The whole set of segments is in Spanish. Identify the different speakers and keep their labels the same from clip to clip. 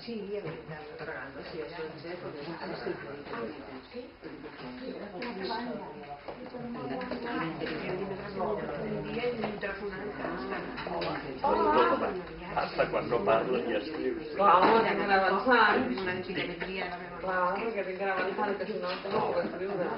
Speaker 1: Sí, a ver, cargando, sí, eso es porque ahora estoy
Speaker 2: hasta quan no parla ja escrius.
Speaker 3: Clar, que tinc avançant.
Speaker 1: una enciclopedia de la meva
Speaker 3: Clar, perquè tinc avançant, que si no no puc escriure.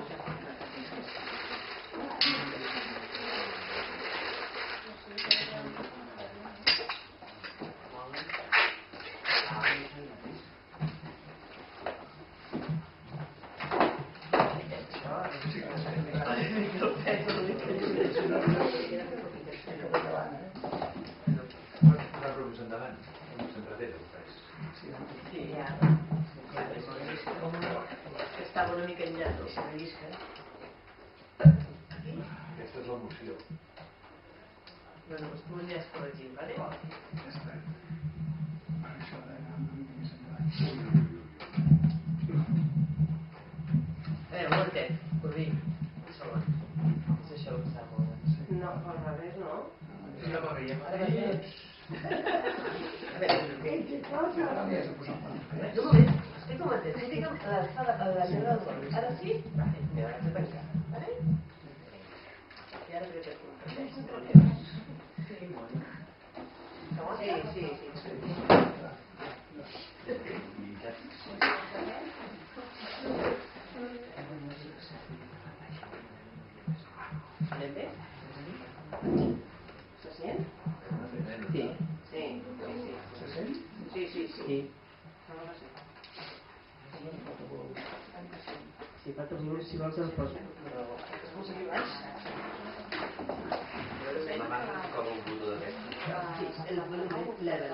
Speaker 1: Estava una mica enllà del seu llisca.
Speaker 2: Aquesta és la moció.
Speaker 1: Bueno, pues tu aniràs corregint, vale? A veure, un momentet, Corbí, un segon. És això el que està molt bé. No, al revés, no? No va bé, ara va bé. A veure, un moment, explica un momentet. Tu digue'm l'alçada de la lletra del gol. Ara sí? Vale, mira, ara t'he tancat, vale? I ara t'he tancat. Sí. ¿Entiendes? ¿Se sent? Sí. Sí. ¿Se sent? Sí. Sí, falta volum, si vols el poso.
Speaker 2: Demana com un botó de vent.
Speaker 1: Sí, el volumen level.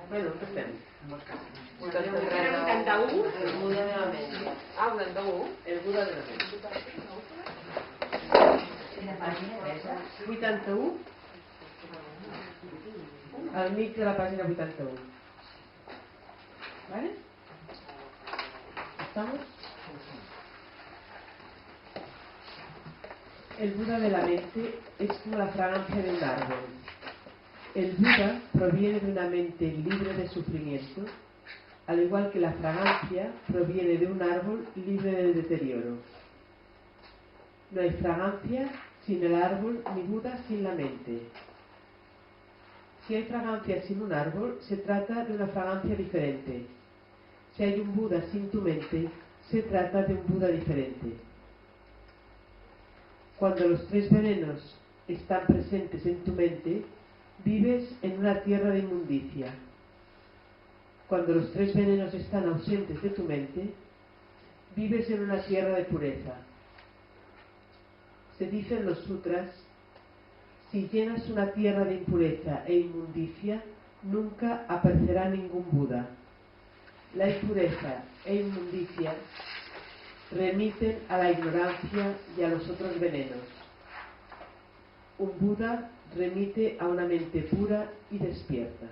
Speaker 1: Bueno, què fem?
Speaker 3: 81.
Speaker 1: El Buda de la ment.
Speaker 3: Ah, 81.
Speaker 1: El Buda de la ment. 81 al mig de la pàgina 81. ¿Vale? ¿Estamos? El Buda de la mente es como la fragancia de un árbol. El Buda proviene de una mente libre de sufrimiento, al igual que la fragancia proviene de un árbol libre de deterioro. No hay fragancia sin el árbol ni Buda sin la mente. Si hay fragancia sin un árbol, se trata de una fragancia diferente. Si hay un Buda sin tu mente, se trata de un Buda diferente. Cuando los tres venenos están presentes en tu mente, vives en una tierra de inmundicia. Cuando los tres venenos están ausentes de tu mente, vives en una tierra de pureza. Se dice en los sutras, si llenas una tierra de impureza e inmundicia, nunca aparecerá ningún Buda. La impureza e inmundicia remiten a la ignorancia y a los otros venenos. Un Buda remite a una mente pura y despierta.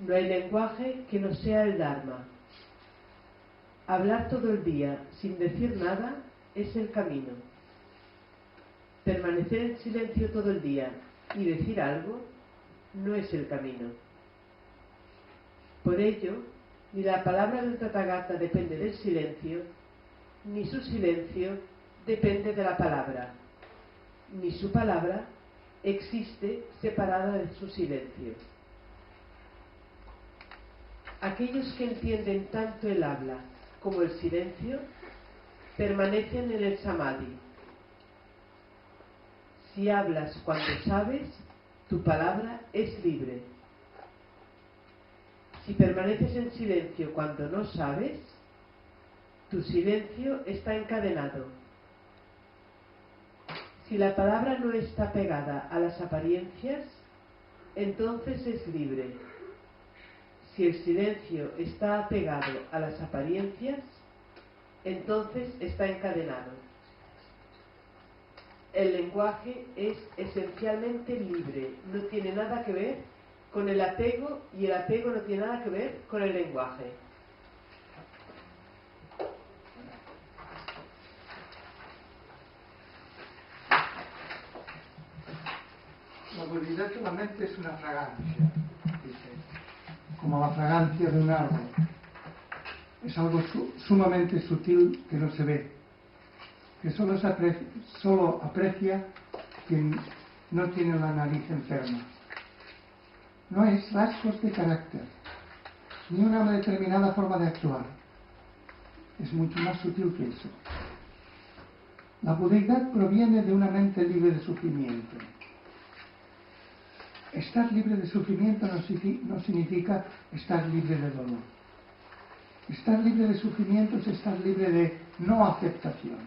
Speaker 1: No hay lenguaje que no sea el Dharma. Hablar todo el día sin decir nada es el camino. Permanecer en silencio todo el día y decir algo no es el camino. Por ello, ni la palabra del Tathagata depende del silencio, ni su silencio depende de la palabra, ni su palabra existe separada de su silencio. Aquellos que entienden tanto el habla como el silencio permanecen en el samadhi. Si hablas cuando sabes, tu palabra es libre. Si permaneces en silencio cuando no sabes, tu silencio está encadenado. Si la palabra no está pegada a las apariencias, entonces es libre. Si el silencio está apegado a las apariencias, entonces está encadenado. El lenguaje es esencialmente libre, no tiene nada que ver con el apego y el apego no tiene nada que ver con el lenguaje.
Speaker 4: La budidad solamente es una fragancia, dice, como la fragancia de un árbol. Es algo sumamente sutil que no se ve, que solo aprecia quien no tiene la nariz enferma. No es rasgos de carácter, ni una determinada forma de actuar. Es mucho más sutil que eso. La budeidad proviene de una mente libre de sufrimiento. Estar libre de sufrimiento no significa estar libre de dolor. Estar libre de sufrimiento es estar libre de no aceptación.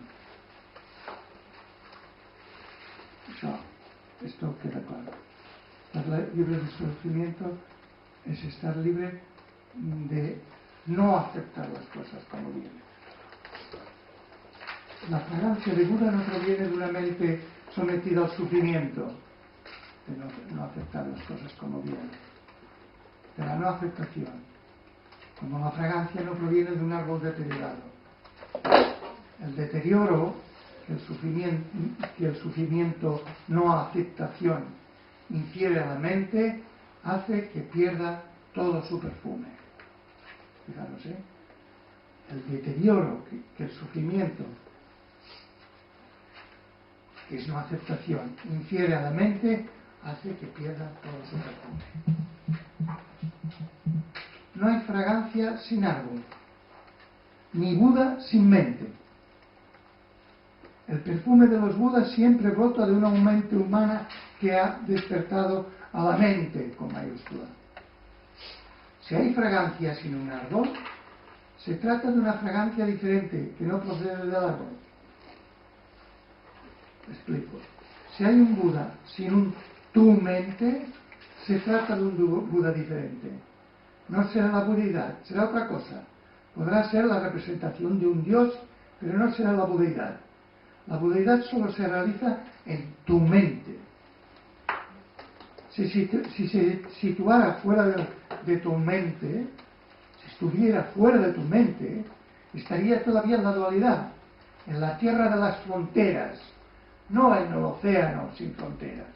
Speaker 4: Esto queda claro. Estar libre de sufrimiento es estar libre de no aceptar las cosas como vienen. La fragancia de Buda no proviene de una mente sometida al sufrimiento, de no aceptar las cosas como vienen, de la no aceptación, como la fragancia no proviene de un árbol deteriorado. El deterioro que el sufrimiento no aceptación infiere a la mente hace que pierda todo su perfume. Fijaros, el deterioro que el sufrimiento, que es no aceptación, infiere a la mente hace que pierda todo su perfume. No hay fragancia sin árbol, ni Buda sin mente. El perfume de los Budas siempre brota de una mente humana que ha despertado a la mente con mayúscula. Si hay fragancia sin un árbol, se trata de una fragancia diferente que no procede del árbol. Explico. Si hay un Buda sin un tu mente, se trata de un Buda diferente. No será la budeidad, será otra cosa. Podrá ser la representación de un Dios, pero no será la budeidad. La budeidad solo se realiza en tu mente. Si se situara fuera de tu mente, si estuviera fuera de tu mente, estaría todavía en la dualidad, en la tierra de las fronteras, no en el océano sin fronteras.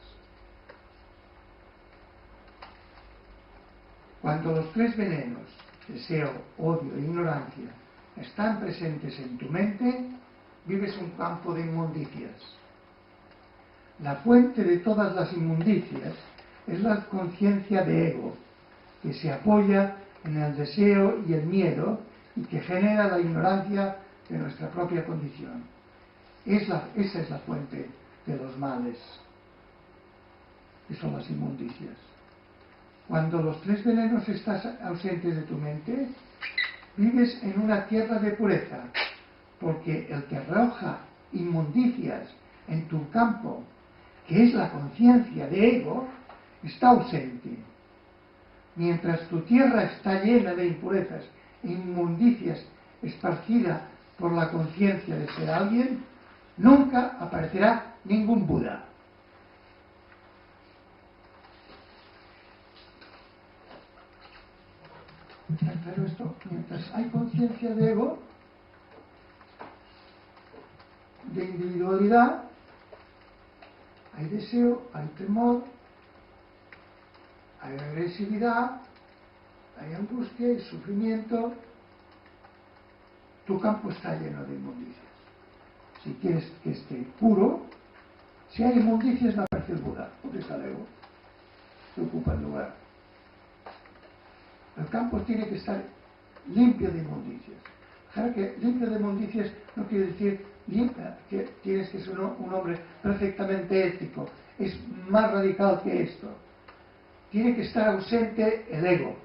Speaker 4: Cuando los tres venenos, deseo, odio e ignorancia, están presentes en tu mente, vives un campo de inmundicias. La fuente de todas las inmundicias es la conciencia de ego, que se apoya en el deseo y el miedo y que genera la ignorancia de nuestra propia condición. Esa es la fuente de los males, que son las inmundicias. Cuando los tres venenos están ausentes de tu mente, vives en una tierra de pureza, porque el que arroja inmundicias en tu campo, que es la conciencia de ego, está ausente. Mientras tu tierra está llena de impurezas e inmundicias esparcida por la conciencia de ser alguien, nunca aparecerá ningún Buda. Pero esto, mientras hay conciencia de ego, de individualidad, hay deseo, hay temor, hay agresividad, hay angustia, hay sufrimiento. Tu campo está lleno de inmundicias. Si quieres que esté puro, si hay inmundicias no aparece el Buda, porque está el ego, que ocupa el lugar. El campo tiene que estar limpio de inmundicias. Claro que limpio de inmundicias no quiere decir limpia, que tienes que ser un hombre perfectamente ético. Es más radical que esto. Tiene que estar ausente el ego.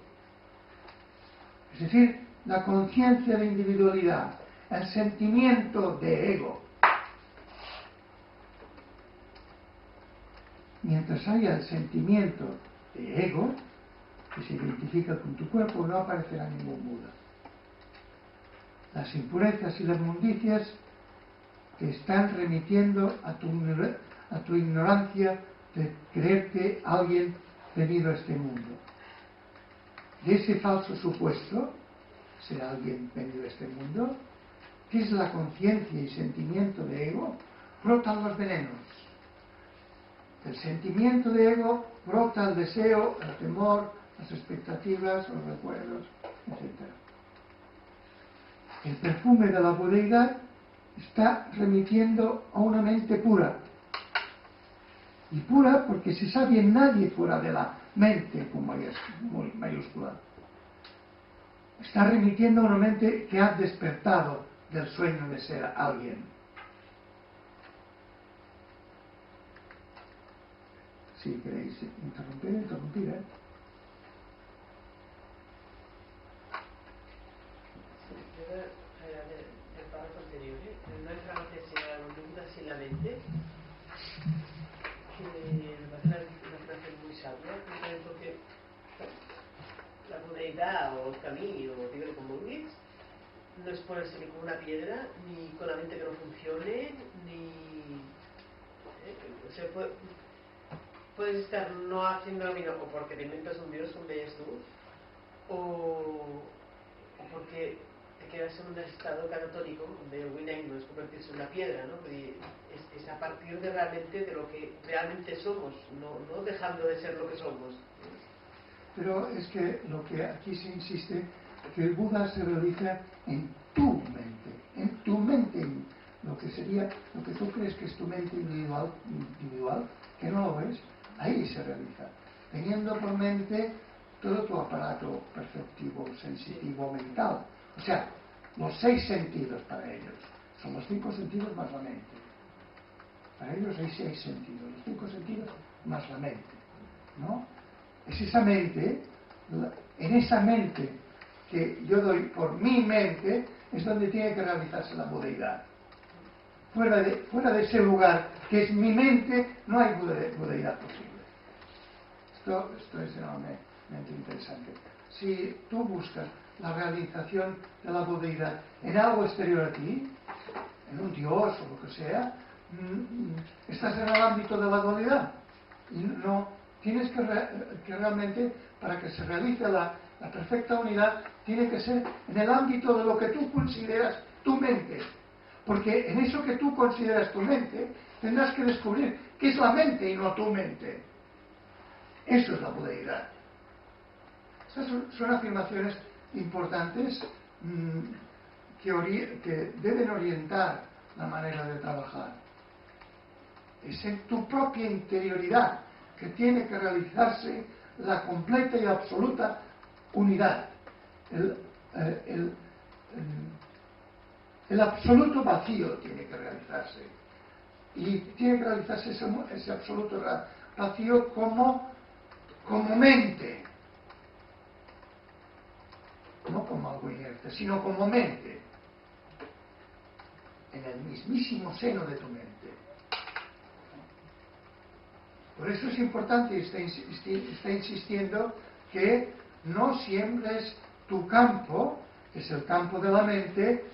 Speaker 4: Es decir, la conciencia de individualidad, el sentimiento de ego. Mientras haya el sentimiento de ego, que se identifica con tu cuerpo, no aparecerá ningún Buda. las impurezas y las mundicias te están remitiendo a tu ignorancia de creerte alguien venido a este mundo. De ese falso supuesto, ser alguien venido a este mundo, que es la conciencia y sentimiento de ego, brotan los venenos. Del sentimiento de ego brota el deseo, el temor, las expectativas, los recuerdos, etc. El perfume de la budeidad está remitiendo a una mente pura. Y pura porque se sabe en nadie fuera de la mente con mayúscula. Está remitiendo a una mente que ha despertado del sueño de ser alguien. Si queréis interrumpir, ¿eh?
Speaker 1: Del párrafo anterior, no hay fragancia sin la duda, sin la mente, que me parece una frase muy sabia, porque la budeidad o el camino, o dígalo como vulguis, no es ponerse ni con una piedra, ni con la mente que no funcione, ni... o sea, puedes estar no haciendo lo mismo o porque te inventas un dios, como veías tú, o porque te quedas en un estado catatónico donde el winning no es convertirse en una piedra, ¿no? Es a partir de realmente de lo que realmente somos, no dejando de ser lo que somos.
Speaker 4: Pero es que lo que aquí se insiste, que el Buda se realiza en tu mente, lo que sería, lo que tú crees que es tu mente individual, que no lo es, ahí se realiza, teniendo por mente todo tu aparato perceptivo, sensitivo, mental. O sea, los 6 sentidos para ellos. Son los 5 sentidos más la mente. Para ellos hay 6 sentidos, los 5 sentidos más la mente, ¿no? Es esa mente, en esa mente que yo doy por mi mente, es donde tiene que realizarse la budeidad. Fuera de ese lugar que es mi mente, no hay budeidad posible. Esto es enormemente interesante. Si tú buscas la realización de la budeidad en algo exterior a ti, en un dios o lo que sea, estás en el ámbito de la dualidad. Y no tienes que realmente, para que se realice la perfecta unidad, tiene que ser en el ámbito de lo que tú consideras tu mente. Porque en eso que tú consideras tu mente, tendrás que descubrir qué es la mente y no tu mente. Eso es la budeidad. Estas son afirmaciones importantes que deben orientar la manera de trabajar. Es en tu propia interioridad que tiene que realizarse la completa y absoluta unidad. El absoluto vacío tiene que realizarse. Y tiene que realizarse ese absoluto vacío como mente. No como algo inerte, sino como mente. En el mismísimo seno de tu mente. Por eso es importante, y está insistiendo, que no siembres tu campo, que es el campo de la mente,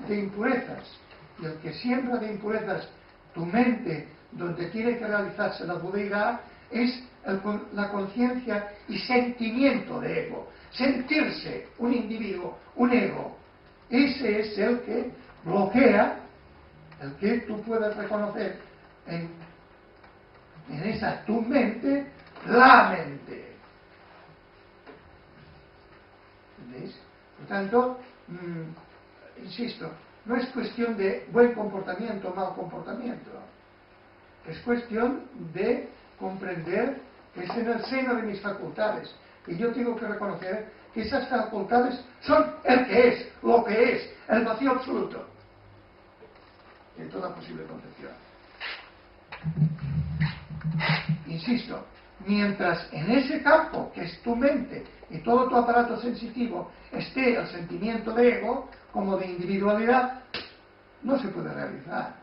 Speaker 4: de impurezas. Y el que siembra de impurezas tu mente, donde tiene que realizarse la budeidad, es la conciencia y sentimiento de ego. Sentirse un individuo, un ego. Ese es el que bloquea, el que tú puedes reconocer en esa tu mente, la mente. ¿Entendéis? Por tanto, insisto, no es cuestión de buen comportamiento o mal comportamiento. Es cuestión de comprender que es en el seno de mis facultades. Y yo tengo que reconocer que esas facultades son el que es, lo que es, el vacío absoluto de toda posible concepción. Insisto, mientras en ese campo, que es tu mente y todo tu aparato sensitivo, esté el sentimiento de ego, como de individualidad, no se puede realizar.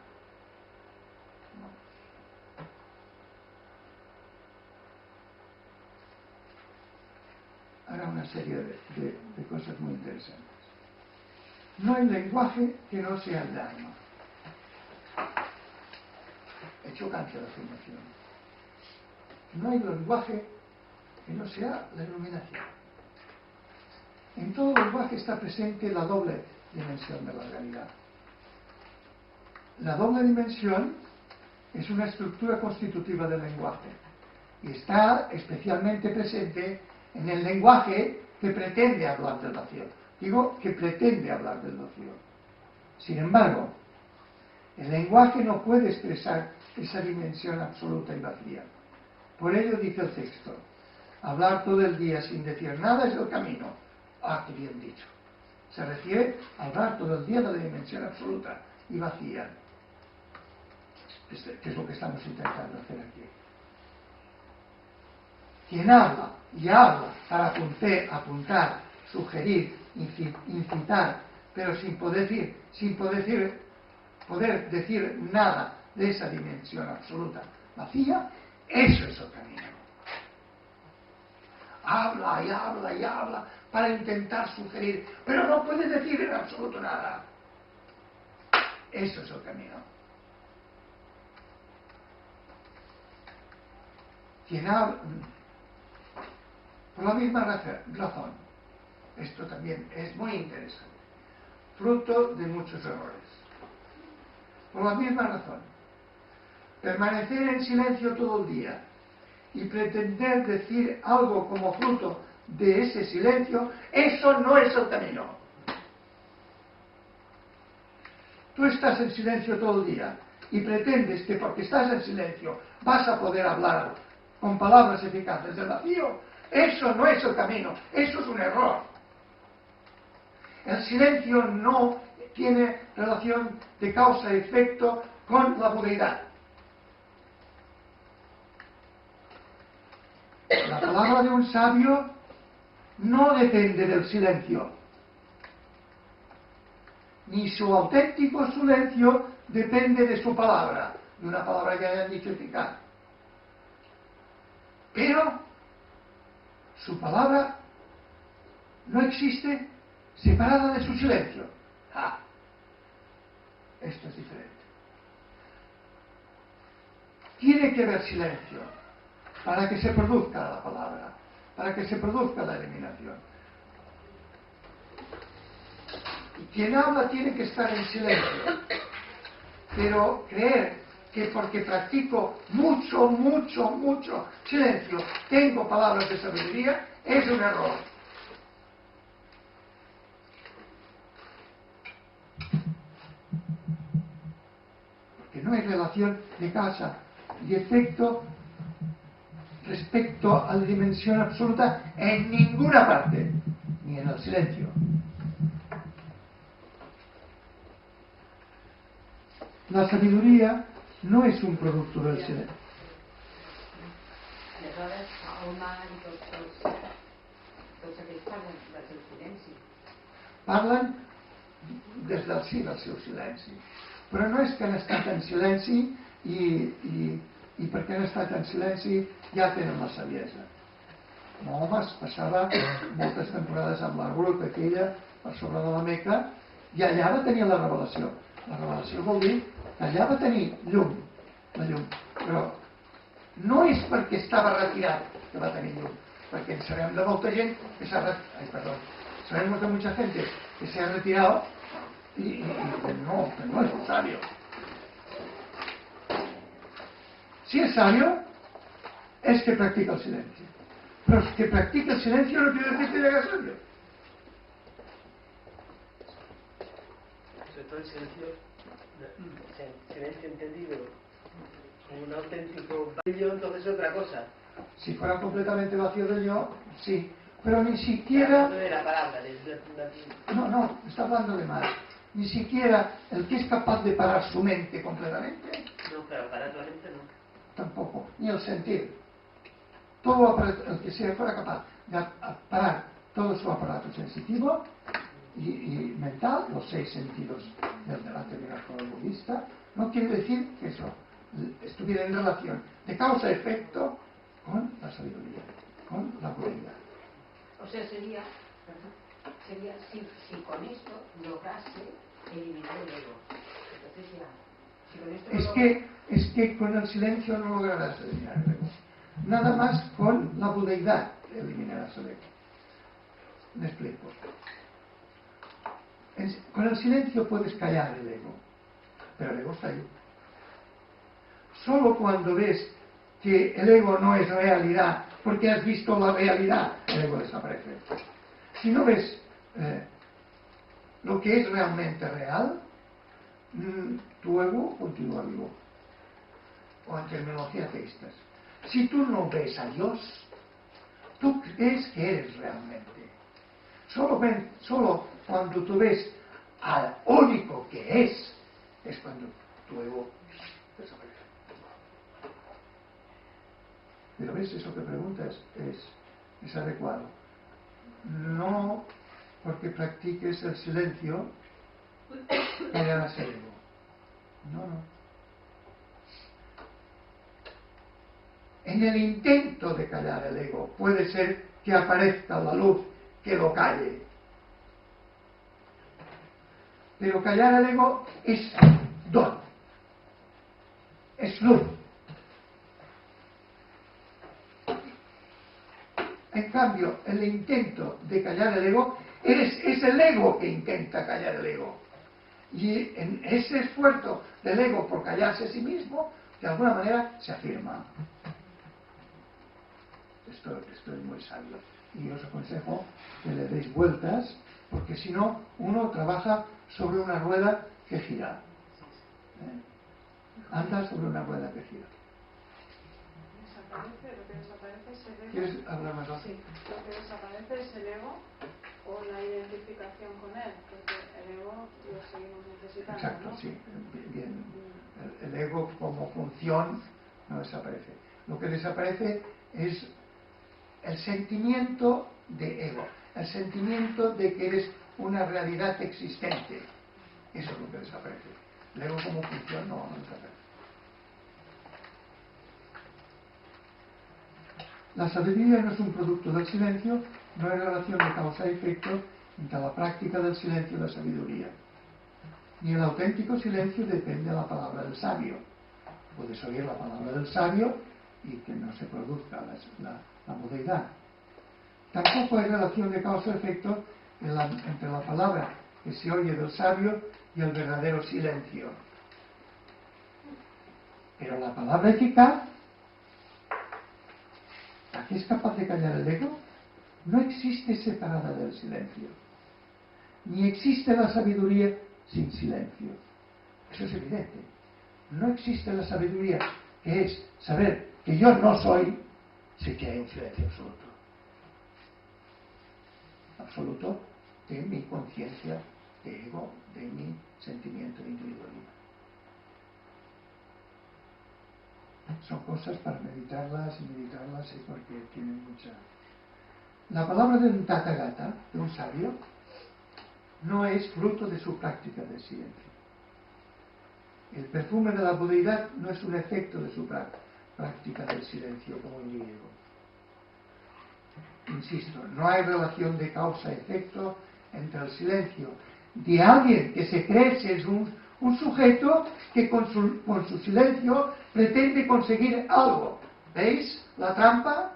Speaker 4: Ahora una serie de cosas muy interesantes. No hay lenguaje que no sea el Dharma. Es chocante la afirmación. No hay lenguaje que no sea la iluminación. En todo lenguaje está presente la doble dimensión de la realidad. La doble dimensión es una estructura constitutiva del lenguaje y está especialmente presente en el lenguaje que pretende hablar del vacío. Digo que pretende hablar del vacío. Sin embargo, el lenguaje no puede expresar esa dimensión absoluta y vacía. Por ello dice el texto: hablar todo el día sin decir nada es el camino. Ah, qué bien dicho. Se refiere a hablar todo el día de la dimensión absoluta y vacía, que es lo que estamos intentando hacer aquí. Quien habla y habla para apuntar, sugerir, incitar, pero sin poder decir nada de esa dimensión absoluta vacía, eso es el camino. Habla y habla y habla para intentar sugerir, pero no puede decir en absoluto nada. Eso es el camino. Quien habla, por la misma razón, esto también es muy interesante, fruto de muchos errores. Por la misma razón, permanecer en silencio todo el día y pretender decir algo como fruto de ese silencio, eso no es el camino. Tú estás en silencio todo el día y pretendes que porque estás en silencio vas a poder hablar con palabras eficaces del vacío. Eso no es el camino, eso es un error. El silencio no tiene relación de causa-efecto con la budeidad. La palabra de un sabio no depende del silencio, ni su auténtico silencio depende de su palabra, de una palabra que hayan dicho eficaz. Pero su palabra no existe separada de su silencio. ¡Ah! Esto es diferente. Tiene que haber silencio para que se produzca la palabra, para que se produzca la eliminación. Y quien habla tiene que estar en silencio. Pero creer que porque practico mucho silencio tengo palabras de sabiduría es un error. Porque no hay relación de causa y efecto respecto a la dimensión absoluta en ninguna parte, ni en el silencio. La sabiduría no es un producto del silencio.
Speaker 5: Aleshores, el mar i tots aquells parlen del seu silenci.
Speaker 4: Parlen des del sí del seu silenci. Però no és que han estat en silenci i perquè han estat en silenci ja tenen la saviesa. Mahoma passava moltes temporades amb la gruta aquella per sobre de la Meca i allà va tenir la revelació. La revelació vol dir que allà va tenir llum, la llum. Però no és perquè estava retirat que va tenir llum, perquè en sabem de molta gent que s'ha retirat, sabemos de mucha gente que se ha retirado y no es un sabio. Si es sabio, es que practica el silencio. Pero que practica el silencio no quiere decir que llega sabio.
Speaker 6: Sobre todo el silencio entendido como un auténtico vacío, entonces es otra cosa.
Speaker 4: Si fuera completamente vacío de yo, sí. Pero ni siquiera...
Speaker 6: No de la palabra,
Speaker 4: No, está hablando de más. Ni siquiera el que es capaz de parar su mente completamente.
Speaker 6: No, claro, parar la mente no.
Speaker 4: Tampoco, ni el sentir. Todo el que sea fuera capaz de parar todo su aparato sensitivo y mental, los 6 sentidos del anterior budista, no quiere decir que eso estuviera en relación de causa-efecto con la sabiduría, con la budeidad.
Speaker 5: O sea, sería si con esto lograse eliminar el ego. Entonces ya, si con esto
Speaker 4: Es que con el silencio no lograrás eliminar el ego. Nada más con la budeidad eliminarás el ego. Me explico. Con el silencio puedes callar el ego, pero el ego está ahí. Solo cuando ves que el ego no es realidad, porque has visto la realidad, el ego desaparece. Si no ves lo que es realmente real, tu ego continúa vivo. O en terminología teístas. Si tú no ves a Dios, tú crees que eres realmente. Solo cuando tú ves al único que es cuando tu ego desaparece. Pero ves, eso que preguntas es adecuado. No porque practiques el silencio callarás el ego. No. En el intento de callar el ego puede ser que aparezca la luz que lo calle. Pero callar el ego es don, es luz. En cambio, el intento de callar el ego es el ego que intenta callar el ego. Y en ese esfuerzo del ego por callarse a sí mismo, de alguna manera se afirma. Esto es muy sabio. Y os aconsejo que le deis vueltas, porque si no, uno trabaja sobre una rueda que gira. Anda sobre una rueda que gira.
Speaker 7: Lo que desaparece es el ego.
Speaker 4: ¿Quieres hablar más alto?
Speaker 7: Sí. Lo que desaparece es el ego o la identificación con él, porque el ego lo seguimos necesitando.
Speaker 4: Exacto,
Speaker 7: ¿no?
Speaker 4: sí. Bien. El ego como función no desaparece. Lo que desaparece es el sentimiento de ego, el sentimiento de que eres una realidad existente. Eso es lo que desaparece. El ego como función no desaparece. La sabiduría no es un producto del silencio, no hay relación de causa y efecto entre la práctica del silencio y la sabiduría. Ni el auténtico silencio depende de la palabra del sabio. Puedes oír la palabra del sabio y que no se produzca la budeidad. Tampoco hay relación de causa y efecto entre la palabra que se oye del sabio y el verdadero silencio. Pero la palabra eficaz, la que es capaz de callar el ego, no existe separada del silencio. Ni existe la sabiduría sin silencio. Eso es evidente. No existe la sabiduría, que es saber que yo no soy, si que hay un silencio absoluto. Absoluto de mi conciencia de ego, de mi sentimiento de individualidad. Son cosas para meditarlas y porque tienen mucha... La palabra de un tathagata, de un sabio, no es fruto de su práctica del silencio. El perfume de la budeidad no es un efecto de su práctica del silencio como individuo. Insisto, no hay relación de causa-efecto entre el silencio de alguien que se cree ser un sujeto que con su silencio pretende conseguir algo. ¿Veis la trampa?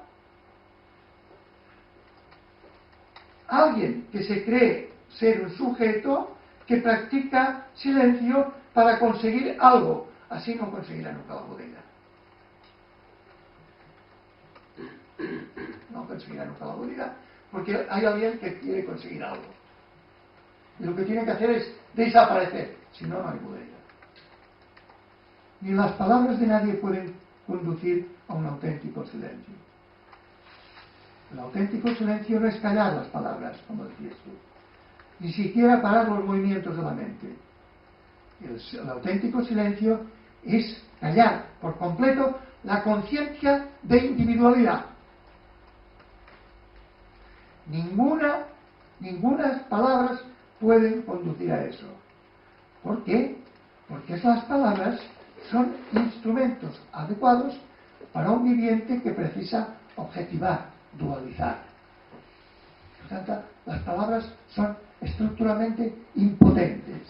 Speaker 4: Alguien que se cree ser un sujeto que practica silencio para conseguir algo. Así no conseguirá nunca la budeidad. No conseguirá nunca la budeidad, porque hay alguien que quiere conseguir algo. Y lo que tiene que hacer es desaparecer, si no, no hay budeidad. Ni las palabras de nadie pueden conducir a un auténtico silencio. El auténtico silencio no es callar las palabras, como decías tú, ni siquiera parar los movimientos de la mente. El auténtico silencio es callar por completo la conciencia de individualidad. Ninguna palabras pueden conducir a eso. ¿Por qué? Porque esas palabras son instrumentos adecuados para un viviente que precisa objetivar, dualizar. Por tanto, las palabras son estructuralmente impotentes.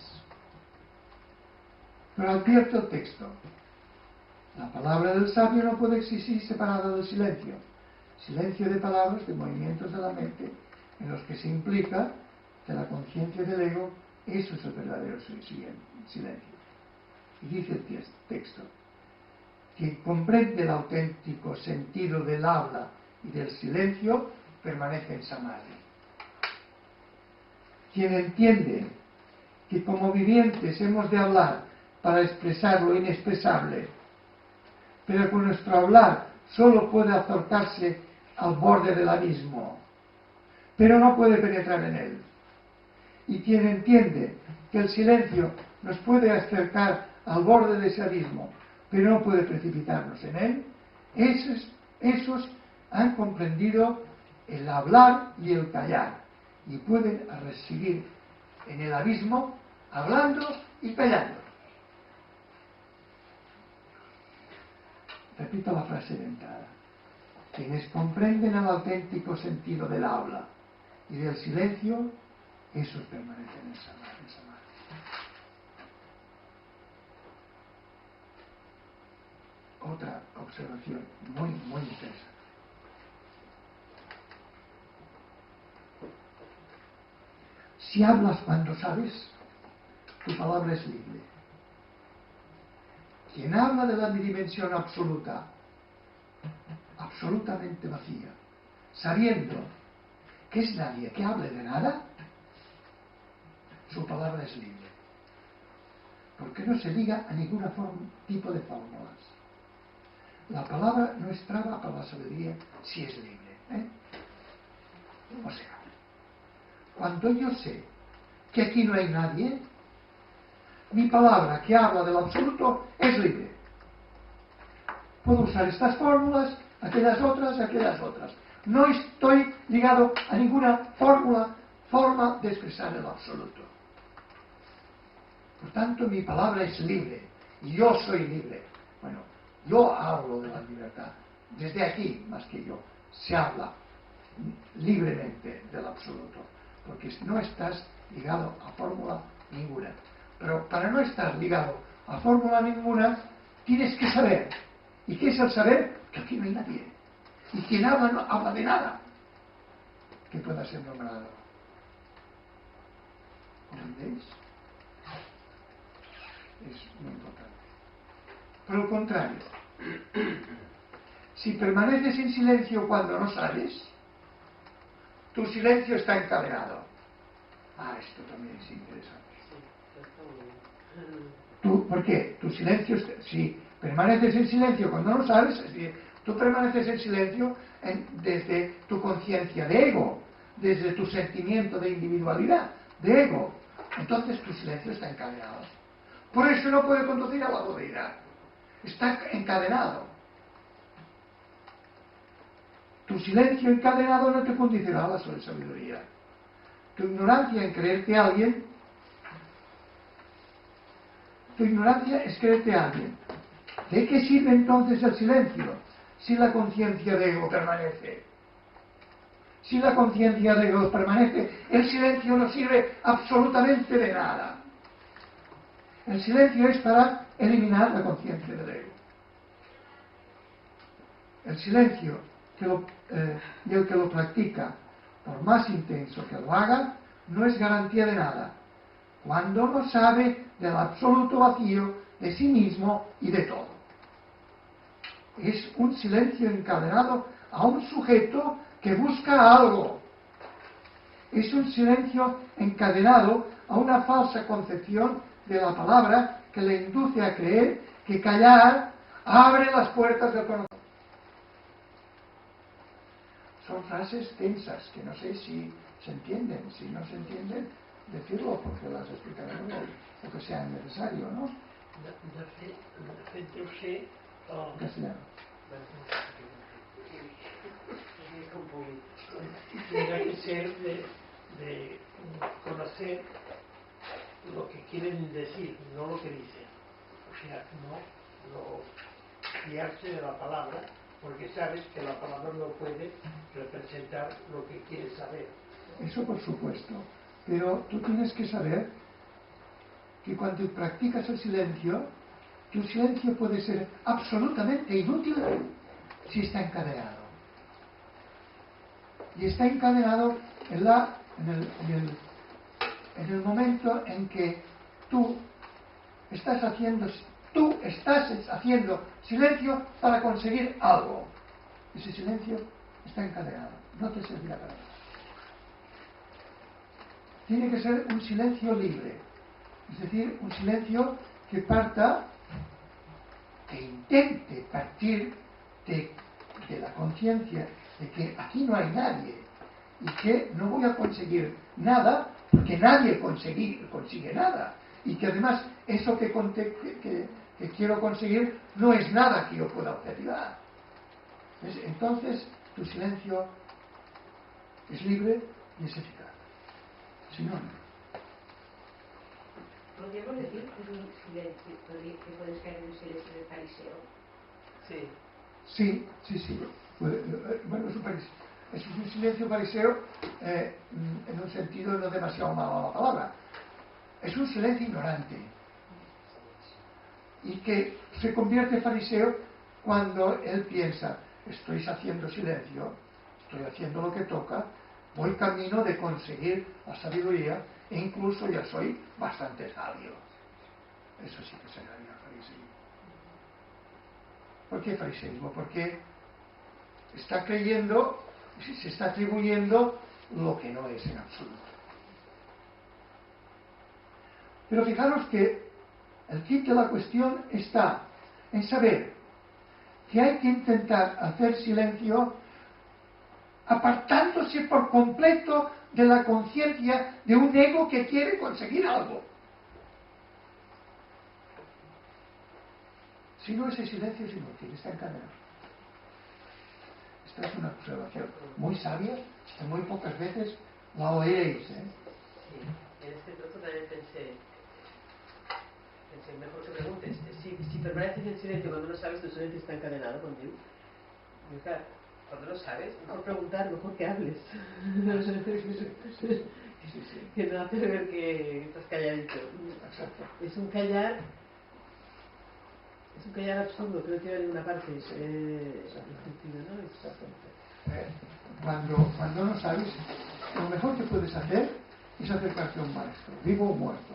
Speaker 4: Pero advierto el texto. La palabra del sabio no puede existir separada del silencio. Silencio de palabras, de movimientos de la mente, en los que se implica que la conciencia del ego, eso es el verdadero silencio. Y dice el texto, quien comprende el auténtico sentido del habla y del silencio, permanece en samadhi. Quien entiende que como vivientes hemos de hablar para expresar lo inexpresable, pero con nuestro hablar solo puede acercarse al borde del abismo, pero no puede penetrar en él. Y quien entiende que el silencio nos puede acercar al borde de ese abismo, pero no puede precipitarnos en él, esos han comprendido el hablar y el callar, y pueden residir en el abismo hablando y callando. Repito la frase de entrada. Quienes comprenden el auténtico sentido del habla y del silencio, esos permanecen en samadhi. Otra observación muy interesante. Si hablas cuando sabes, tu palabra es libre. Quien habla de la dimensión absoluta, absolutamente vacía, sabiendo que es nadie que hable de nada, su palabra es libre. Porque no se liga a ningún tipo de fórmulas. La palabra no es traba para la sabiduría si es libre. O sea, cuando yo sé que aquí no hay nadie, mi palabra que habla del absoluto es libre. Puedo usar estas fórmulas, aquellas otras. No estoy ligado a ninguna forma de expresar el absoluto. Por tanto, mi palabra es libre y yo soy libre. Bueno, yo hablo de la libertad. Desde aquí, más que yo, se habla libremente del absoluto, porque no estás ligado a fórmula ninguna. Pero para no estar ligado a fórmula ninguna, tienes que saber. ¿Y qué es el saber? Que aquí no hay nadie. Y quien habla no habla de nada que pueda ser nombrado. ¿Entendéis? Es muy importante. Por el contrario, si permaneces en silencio cuando no sabes, tu silencio está encadenado. Esto también es interesante. ¿Por qué? Tu silencio, si permaneces en silencio cuando no sabes, es decir, tú permaneces en silencio desde tu conciencia de ego, desde tu sentimiento de individualidad, de ego. Entonces tu silencio está encadenado. Por eso no puede conducir a la bodega. Está encadenado. Tu silencio encadenado no te conducirá a la sabiduría. Tu ignorancia en creerte a alguien, tu ignorancia es creerte a alguien. ¿De qué sirve entonces el silencio si la conciencia de ego permanece? Si la conciencia de ego permanece, el silencio no sirve absolutamente de nada. El silencio es para eliminar la conciencia del ego. El silencio y el que lo practica, por más intenso que lo haga, no es garantía de nada, cuando no sabe del absoluto vacío de sí mismo y de todo. Es un silencio encadenado a un sujeto que busca algo. Es un silencio encadenado a una falsa concepción de la palabra que le induce a creer que callar abre las puertas del conocimiento. Son frases tensas que no sé si se entienden. Si no se entienden, decirlo porque las explicaremos lo que sea necesario, ¿no?
Speaker 6: De fet deu ser
Speaker 4: Castellano.
Speaker 6: tendrá que ser de conocer lo que quieren decir, no lo que dicen. O sea, no fiarse de la palabra, porque sabes que la palabra no puede representar lo que quieres saber.
Speaker 4: Eso por supuesto. Pero tú tienes que saber que cuando practicas el silencio, tu silencio puede ser absolutamente inútil si está encadenado. Y está encadenado en el momento en que tú estás haciendo silencio para conseguir algo. Ese silencio está encadenado, no te servirá para nada. Tiene que ser un silencio libre, es decir, un silencio que parta, que intente partir de la conciencia de que aquí no hay nadie y que no voy a conseguir nada porque nadie consigue nada, y que además eso que quiero conseguir no es nada que yo pueda objetivar. Entonces tu silencio es libre y es eficaz. Si no, no.
Speaker 5: ¿Podríamos decir que es un silencio, que puedes caer en un silencio de fariseo?
Speaker 3: Sí.
Speaker 4: Sí. Bueno, es un silencio fariseo en un sentido no demasiado malo la palabra. Es un silencio ignorante. Y que se convierte en fariseo cuando él piensa, estoy haciendo silencio, estoy haciendo lo que toca, voy camino de conseguir la sabiduría e incluso ya soy bastante sabio. Eso sí que sería fariseísmo. ¿Por qué fariseísmo? Porque está creyendo, se está atribuyendo lo que no es en absoluto. Pero fijaros que el kit de la cuestión está en saber que hay que intentar hacer silencio apartándose por completo de la conciencia de un ego que quiere conseguir algo. Si no, ese silencio es inútil, está encadenado. Esta es una observación muy sabia, que muy pocas veces la oiréis.
Speaker 1: Sí, en este trozo también pensé mejor que preguntes, si permaneces en silencio cuando no sabes, tu silencio está encadenado contigo. Y claro, cuando no sabes, mejor preguntar, mejor que hables. Que no hace ver que estás calladito. Es un callar absurdo, que no tiene ninguna parte.
Speaker 4: Cuando no sabes, lo mejor que puedes hacer es acercarte a un maestro, vivo o muerto.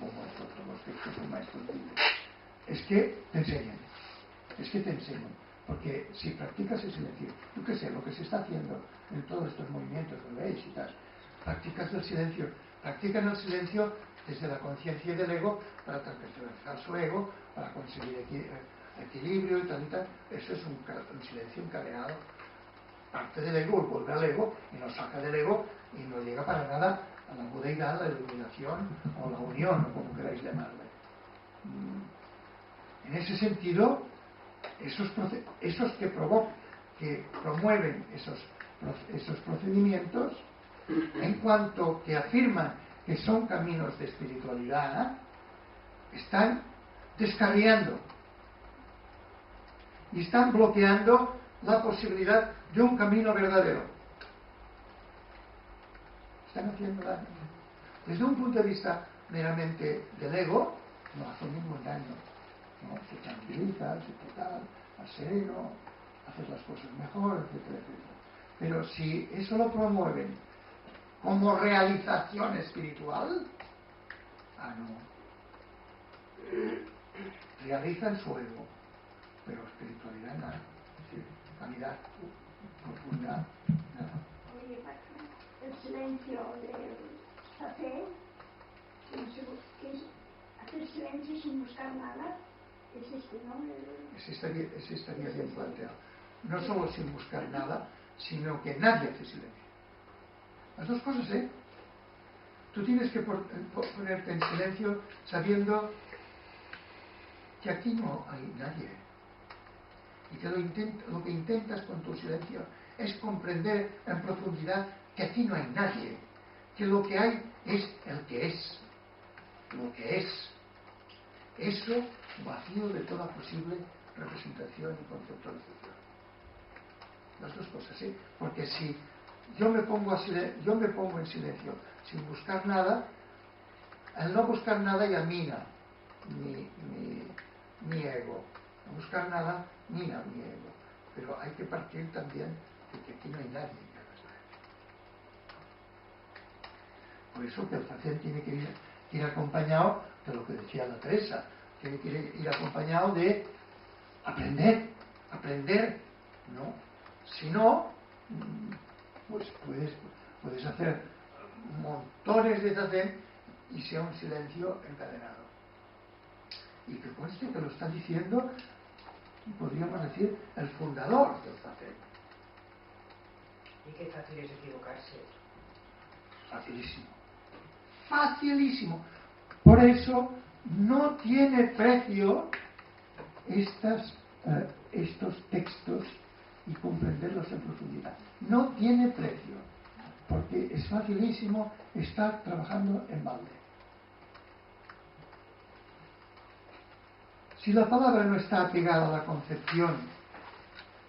Speaker 4: Todos los que son maestros vivos, es que te enseñen, porque si practicas el silencio, yo qué sé, lo que se está haciendo en todos estos movimientos de leyes y tal, practican el silencio desde la conciencia del ego para tranquilizar su ego, para conseguir equilibrio y tal, eso es un silencio encadenado, parte del ego, vuelve al ego y nos saca del ego y no llega para nada a la budeidad, la iluminación o la unión, o como queráis llamarle. En ese sentido, esos que promueven esos procedimientos, en cuanto que afirman que son caminos de espiritualidad, están descarriando y están bloqueando la posibilidad de un camino verdadero. Están haciendo daño. Desde un punto de vista meramente del ego, no hace ningún daño. ¿No? Se tranquiliza, se total, al sereno, haces las cosas mejor, etcétera, etcétera. Pero si eso lo promueven como realización espiritual, no. Realizan su ego, pero espiritualidad nada. Calidad profunda, nada.
Speaker 8: Oye, el silencio de la fe, que es hacer silencio sin buscar nada, es este, ¿no?
Speaker 4: Ese estaría bien planteado. No solo sin buscar nada, sino que nadie hace silencio. Las dos cosas, ¿eh? Tú tienes que ponerte en silencio sabiendo que aquí no hay nadie. Y que lo que intentas con tu silencio es comprender en profundidad que aquí no hay nadie. Que lo que hay es el que es. Lo que es. Eso vacío de toda posible representación y conceptualización. Las dos cosas, ¿sí? Porque si yo me pongo en silencio sin buscar nada, al no buscar nada ya mina mi ego. No buscar nada mina mi ego. Pero hay que partir también de que aquí no hay nadie que haga. Por eso que el paciente tiene que ir acompañado de lo que decía la Teresa, tiene que ir acompañado de aprender, ¿no? Si no, pues puedes hacer montones de zazen y sea un silencio encadenado. Y que conste que lo está diciendo, podríamos decir, el fundador del zazen.
Speaker 5: Y qué fácil es equivocarse.
Speaker 4: Facilísimo. Facilísimo. Por eso no tiene precio estos textos y comprenderlos en profundidad. No tiene precio, porque es facilísimo estar trabajando en balde. Si la palabra no está apegada a la concepción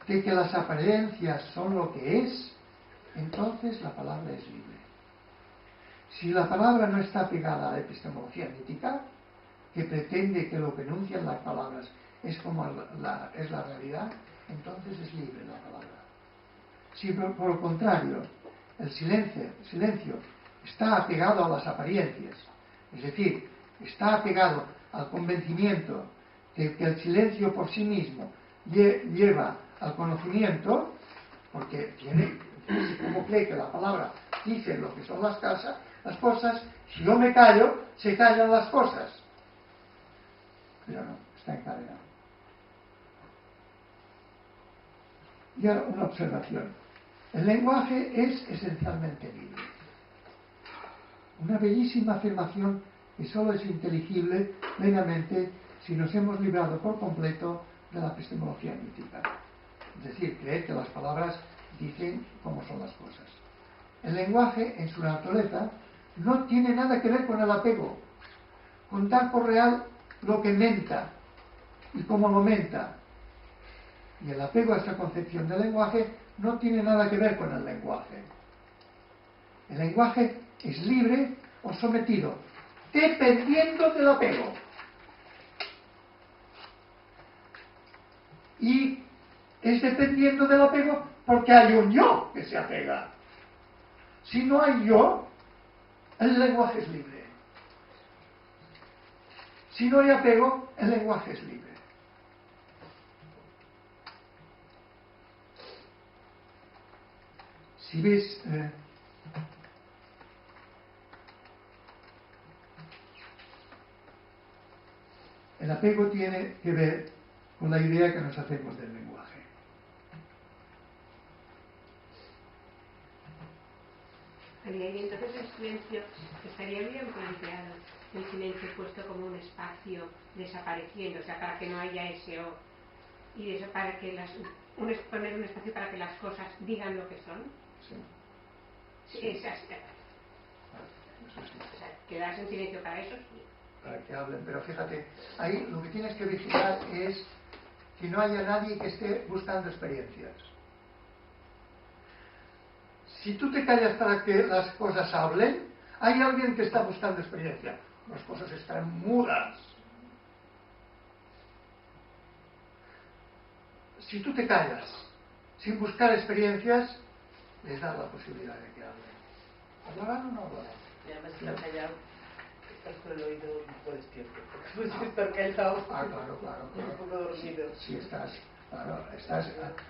Speaker 4: de que las apariencias son lo que es, entonces la palabra es libre. Si la palabra no está apegada a la epistemología mítica, que pretende que lo que enuncian las palabras es como es la realidad, entonces es libre la palabra. Si por el contrario el silencio está apegado a las apariencias, es decir, está apegado al convencimiento de que el silencio por sí mismo lleva al conocimiento, porque como cree que la palabra dice lo que son las cosas, si yo me callo, se callan las cosas. Pero no, está encadenado. Y ahora una observación. El lenguaje es esencialmente libre. Una bellísima afirmación que solo es inteligible plenamente si nos hemos librado por completo de la epistemología mítica. Es decir, creer que las palabras dicen cómo son las cosas. El lenguaje, en su naturaleza, no tiene nada que ver con el apego, con dar por real lo que menta y cómo lo menta. Y el apego a esta concepción del lenguaje no tiene nada que ver con el lenguaje. El lenguaje es libre o sometido, dependiendo del apego. Y es dependiendo del apego porque hay un yo que se apega. Si no hay yo, el lenguaje es libre. Si no hay apego, el lenguaje es libre. Si ves, el apego tiene que ver con la idea que nos hacemos del lenguaje.
Speaker 9: Y entonces el silencio estaría bien planteado, el silencio puesto como un espacio desapareciendo, o sea, para que no haya ese o, y para que poner un espacio para que las cosas digan lo que son.
Speaker 4: Sí.
Speaker 9: Es así. O sea, quedarse en silencio para eso, sí.
Speaker 4: Para que hablen, pero fíjate, ahí lo que tienes que vigilar es que no haya nadie que esté buscando experiencias. Si tú te callas para que las cosas hablen, hay alguien que está buscando experiencia. Las cosas están mudas. Si tú te callas sin buscar experiencias, les das la posibilidad de que hablen. ¿Hablarán o no hablarán?
Speaker 3: Y además estar callado, estás con el oído un poco despierto. Porque puedes estar callado.
Speaker 4: Claro.
Speaker 3: Un poco dormido.
Speaker 4: Si estás,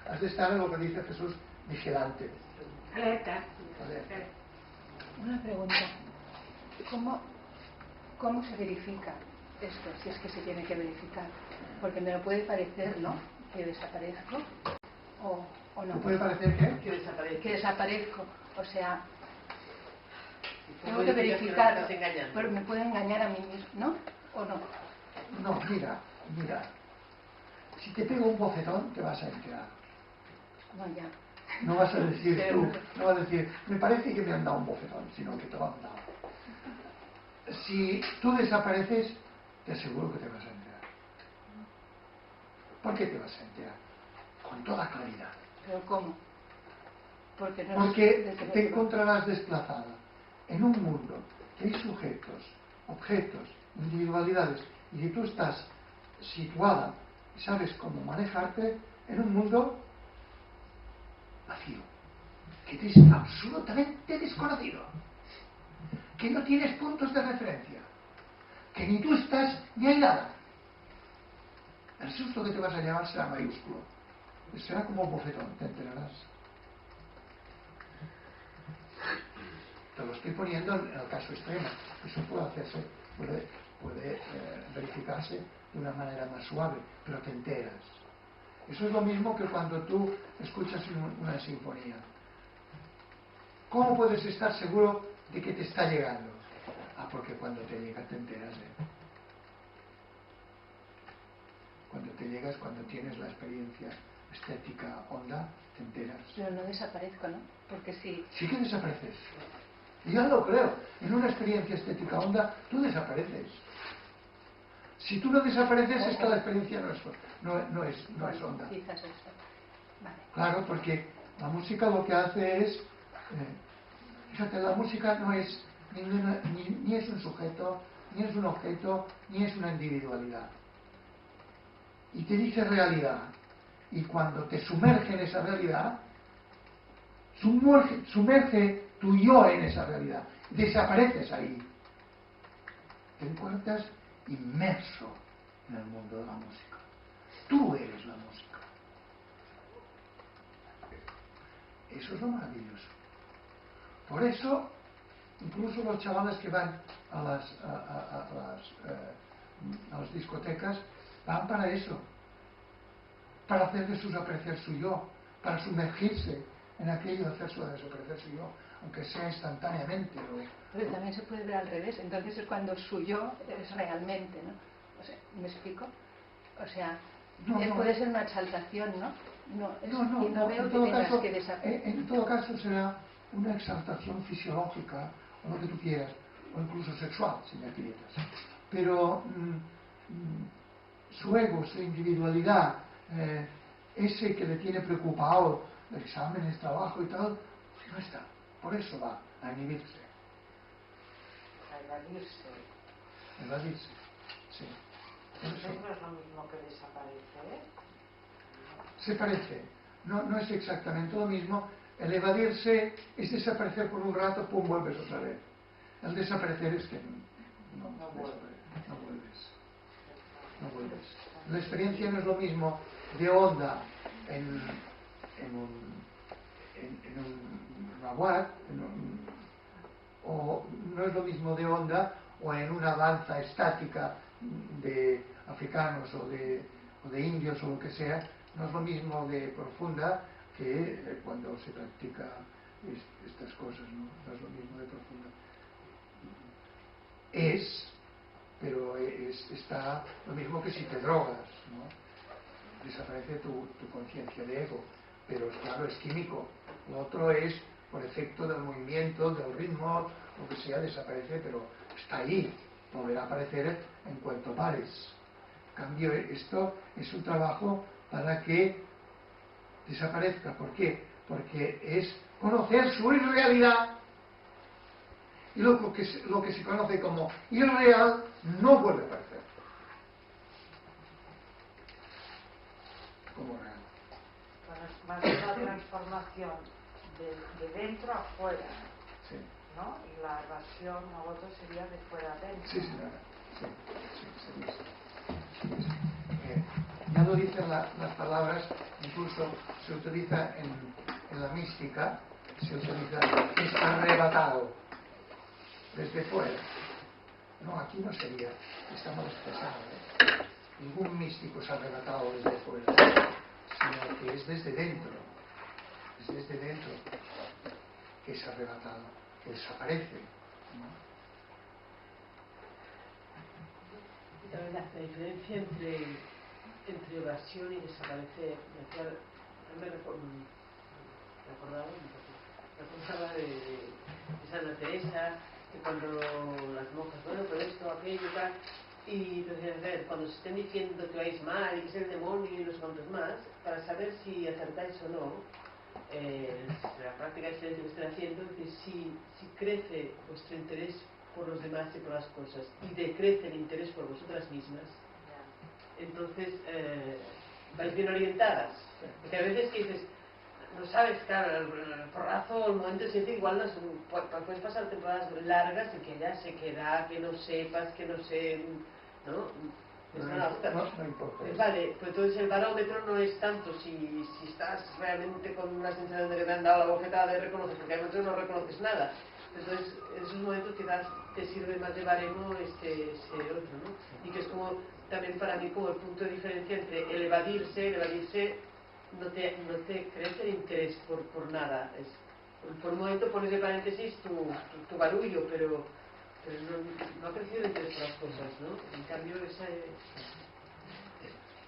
Speaker 4: has de estar en lo que dice Jesús, vigilante.
Speaker 9: Alerta.
Speaker 10: Una pregunta. ¿Cómo se verifica esto, si es que se tiene que verificar? Porque me lo puede parecer, ¿no?, que desaparezco o no.
Speaker 4: ¿Te puede parecer qué?
Speaker 10: Que desaparezco. O sea, tengo que verificar. Pero me puede engañar a mí mismo, ¿no? ¿O no?
Speaker 4: No, mira. Si te pego un bofetón, te vas a enterar.
Speaker 10: No, ya.
Speaker 4: No vas a decir tú, no vas a decir, me parece que me han dado un bofetón, sino que te lo han dado. Si tú desapareces, te aseguro que te vas a enterar. ¿Por qué te vas a enterar? Con toda claridad.
Speaker 10: ¿Pero cómo? Porque
Speaker 4: te encontrarás desplazada en un mundo que hay sujetos, objetos, individualidades, y si tú estás situada y sabes cómo manejarte en un mundo vacío, que te es absolutamente desconocido, que no tienes puntos de referencia, que ni tú estás ni hay nada. El susto que te vas a llevar será mayúsculo, será como un bofetón, te enterarás. Te lo estoy poniendo en el caso extremo. Eso puede verificarse de una manera más suave, pero te enteras. Eso es lo mismo que cuando tú escuchas una sinfonía. ¿Cómo puedes estar seguro de que te está llegando? Porque cuando te llega te enteras. Cuando te llegas, cuando tienes la experiencia estética honda, te enteras.
Speaker 10: Pero no desaparezco, ¿no? Porque si...
Speaker 4: Sí que desapareces. Yo lo creo. En una experiencia estética honda, tú desapareces. Si tú no desapareces, es que la experiencia no es honda.
Speaker 10: Quizás eso. Vale.
Speaker 4: Claro, porque la música lo que hace es... fíjate, la música no es ni es un sujeto, ni es un objeto, ni es una individualidad. Y te dice realidad. Y cuando te sumerge en esa realidad, sumerge tu yo en esa realidad. Desapareces ahí. Te encuentras inmerso en el mundo de la música. Tú eres la música. Eso es lo maravilloso. Por eso, incluso los chavales que van a las discotecas van para eso, para hacer desaparecer su yo, para sumergirse en aquello de hacer desaparecer su yo, aunque sea instantáneamente.
Speaker 10: Pero también se puede ver al revés, entonces es cuando su yo es realmente, ¿no? O sea, ¿me explico? O sea, puede ser una exaltación, ¿no? No veo que tengas que desaparecer.
Speaker 4: En todo caso será una exaltación fisiológica, o lo que tú quieras, o incluso sexual, si me aprietas. Pero su ego, su individualidad, ese que le tiene preocupado de exámenes, trabajo y tal, no está. Por eso va a inhibirse.
Speaker 5: A evadirse.
Speaker 4: Evadirse, sí.
Speaker 5: ¿Eso no es lo mismo que desaparecer?
Speaker 4: Se parece. No es exactamente lo mismo. El evadirse es desaparecer por un rato, pum, vuelves otra vez. El desaparecer es que no vuelves. La experiencia no es lo mismo de onda en una WAD, o no es lo mismo de onda o en una danza estática de africanos o de indios o lo que sea. No es lo mismo de profunda que cuando se practica estas cosas, no es lo mismo de profunda. Pero está lo mismo que si te drogas, ¿no? Desaparece tu conciencia de ego, pero claro, es químico. Lo otro es por efecto del movimiento, del ritmo, lo que sea, desaparece, pero está ahí, volverá a aparecer en cuanto pares. En cambio, esto es un trabajo para que desaparezca. ¿Por qué? Porque es conocer su irrealidad. Y lo que se conoce como irreal no vuelve a aparecer como real.
Speaker 5: Va a ser una transformación de dentro a fuera,
Speaker 4: Sí.
Speaker 5: ¿no? Y la evasión o otro sería de fuera a dentro.
Speaker 4: Sí, señora. Sí. Ya lo dicen las palabras, incluso se utiliza en la mística, se utiliza es arrebatado desde fuera. No, aquí no sería, estamos expresando. Ningún místico es arrebatado desde fuera, sino que es desde dentro. Es desde dentro que es arrebatado, que desaparece, ¿no?
Speaker 1: La diferencia entre evasión y desaparecer, me recordaba de Santa Teresa, que cuando las monjas, bueno, pero esto, aquello, tal, y entonces, a ver, cuando se estén diciendo que vais mal y que es el demonio y los cuantos más, para saber si acertáis o no, se la práctica de silencio que estén haciendo, que si crece vuestro interés por los demás y por las cosas y decrece el interés por vosotras mismas, entonces vais bien orientadas. Porque a veces que dices, no sabes, claro, el porrazo, el momento de silencio igual no es puedes pasar temporadas largas y que ya se queda, que no sepas, que no sé, ¿no?
Speaker 4: No importa.
Speaker 1: Vale, pues entonces el barómetro no es tanto si estás realmente con una sensación de que te han dado la bofetada de reconocer, porque a veces no reconoces nada. Entonces, en esos momentos quizás te sirve más de baremo ese otro, ¿no? Y que es como, también para mí, como el punto de diferencia entre el evadirse no te crece el interés por nada. Por un momento pones de paréntesis tu barullo, pero no ha crecido el interés por las cosas, ¿no? En cambio, esa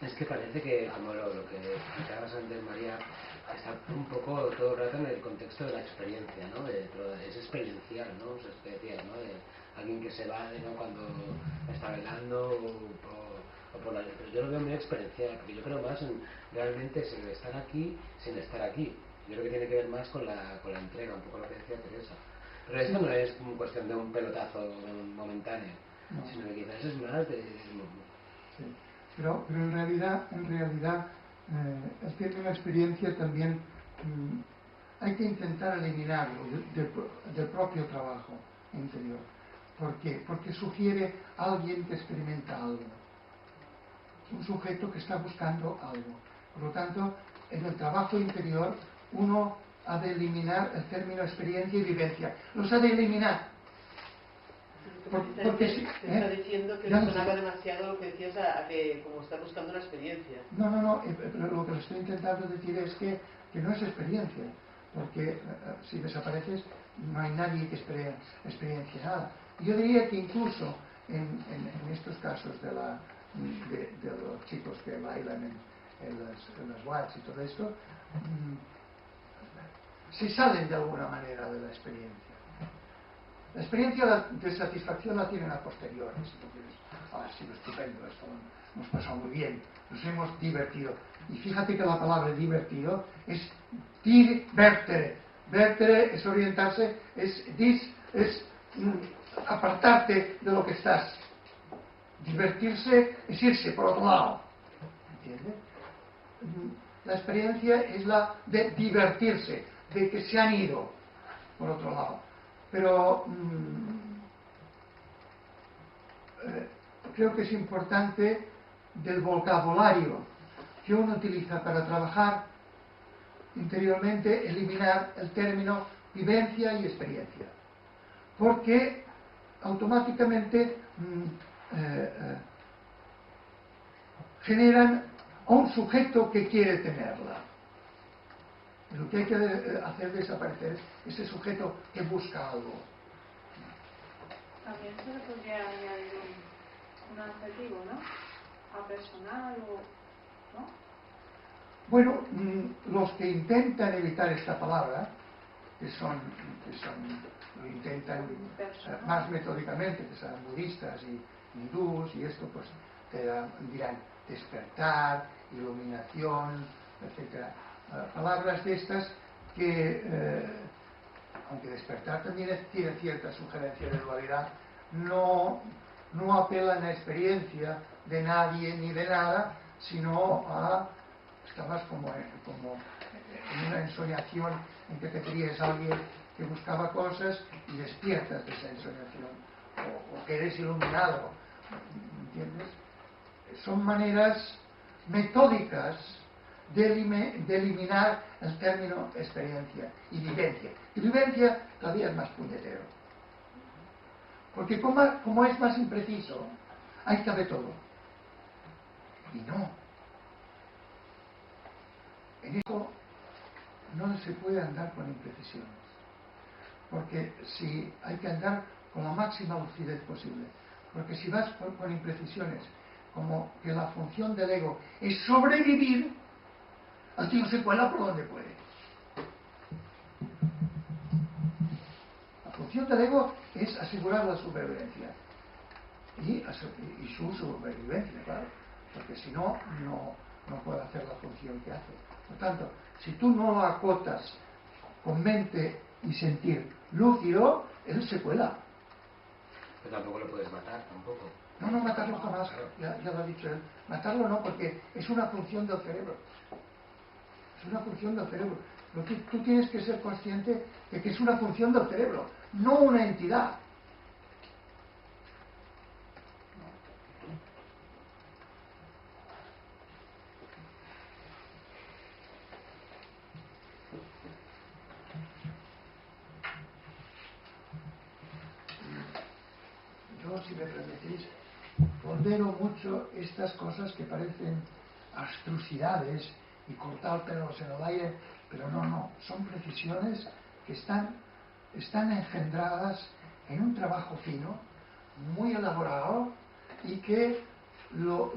Speaker 11: es que parece que, como lo que explicabas antes, María, está un poco todo el rato en el contexto de la experiencia, ¿no? Es experiencial, ¿no? O sea, es que decías, ¿no? De alguien que se va, ¿no? Cuando está velando o por la... Pero yo lo veo muy experiencial, porque yo creo más en realmente estar aquí sin estar aquí. Yo creo que tiene que ver más con la entrega, un poco lo que decía Teresa. Pero esto no es cuestión de un pelotazo momentáneo, sino que quizás es más de...
Speaker 4: Sí. Pero en realidad el término experiencia también hay que intentar eliminarlo del propio trabajo interior. ¿Por qué? Porque sugiere a alguien que experimenta algo, un sujeto que está buscando algo. Por lo tanto, en el trabajo interior uno ha de eliminar el término experiencia y vivencia. Los ha de eliminar. Porque si,
Speaker 1: te está diciendo que no sonaba demasiado lo que decías a que como está buscando una experiencia.
Speaker 4: No, pero lo que le estoy intentando decir es que no es experiencia, porque si desapareces no hay nadie que experiencia nada. Yo diría que incluso en estos casos de los chicos que bailan en las watts y todo esto, se salen de alguna manera de la experiencia. La experiencia de satisfacción la tienen a posteriori. Si tú quieres, ha sido estupendo, esto nos pasó muy bien, nos hemos divertido. Y fíjate que la palabra divertido es divertere. Vertere es orientarse, es apartarte de lo que estás. Divertirse es irse por otro lado. ¿Entiendes? La experiencia es la de divertirse, de que se han ido por otro lado. Pero creo que es importante del vocabulario que uno utiliza para trabajar interiormente, eliminar el término vivencia y experiencia, porque automáticamente generan a un sujeto que quiere tenerla. Lo que hay que hacer desaparecer es ese sujeto que busca algo.
Speaker 7: También se le podría añadir un adjetivo, ¿no? Apersonal o... ¿no?
Speaker 4: Bueno, los que intentan evitar esta palabra, que lo intentan más metódicamente, que sean budistas y hindús y esto, pues te dirán despertar, iluminación, etcétera. Palabras de estas que, aunque despertar también tiene cierta sugerencia de dualidad, no apelan a experiencia de nadie ni de nada, sino a estabas como en una ensoñación en que te creías alguien que buscaba cosas y despiertas de esa ensoñación, o que eres iluminado, ¿entiendes? Son maneras metódicas de eliminar el término experiencia y vivencia. Y vivencia todavía es más puñetero. Porque como es más impreciso, ahí cabe todo. Y no. En esto no se puede andar con imprecisiones. Porque si hay que andar con la máxima lucidez posible. Porque si vas con imprecisiones, como que la función del ego es sobrevivir, el tío se cuela por donde puede. La función del ego es asegurar la supervivencia y su supervivencia, claro, porque si no puede hacer la función que hace. Por tanto, si tú no acotas con mente y sentir lúcido, él se cuela.
Speaker 11: Pero tampoco lo puedes matar, tampoco.
Speaker 4: No, matarlo jamás, ya lo ha dicho él. Matarlo no, porque es una función del cerebro. Es una función del cerebro. Tú tienes que ser consciente de que es una función del cerebro, no una entidad. Yo, si me permitís, pondero mucho estas cosas que parecen astrucidades y cortar pelos en el aire, pero no, son precisiones que están engendradas en un trabajo fino, muy elaborado, y que lo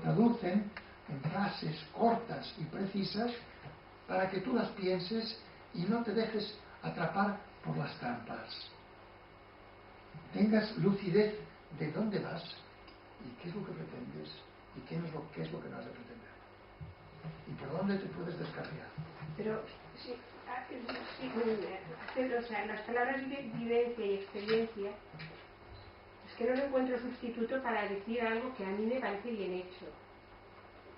Speaker 4: traducen en frases cortas y precisas para que tú las pienses y no te dejes atrapar por las trampas. Tengas lucidez de dónde vas y qué es lo que pretendes y qué es lo que no has de pretender. ¿Y por dónde te puedes descarriar?
Speaker 9: Pero sí, o sea, las palabras vivencia y experiencia, es que no le encuentro sustituto para decir algo que a mí me parece bien hecho.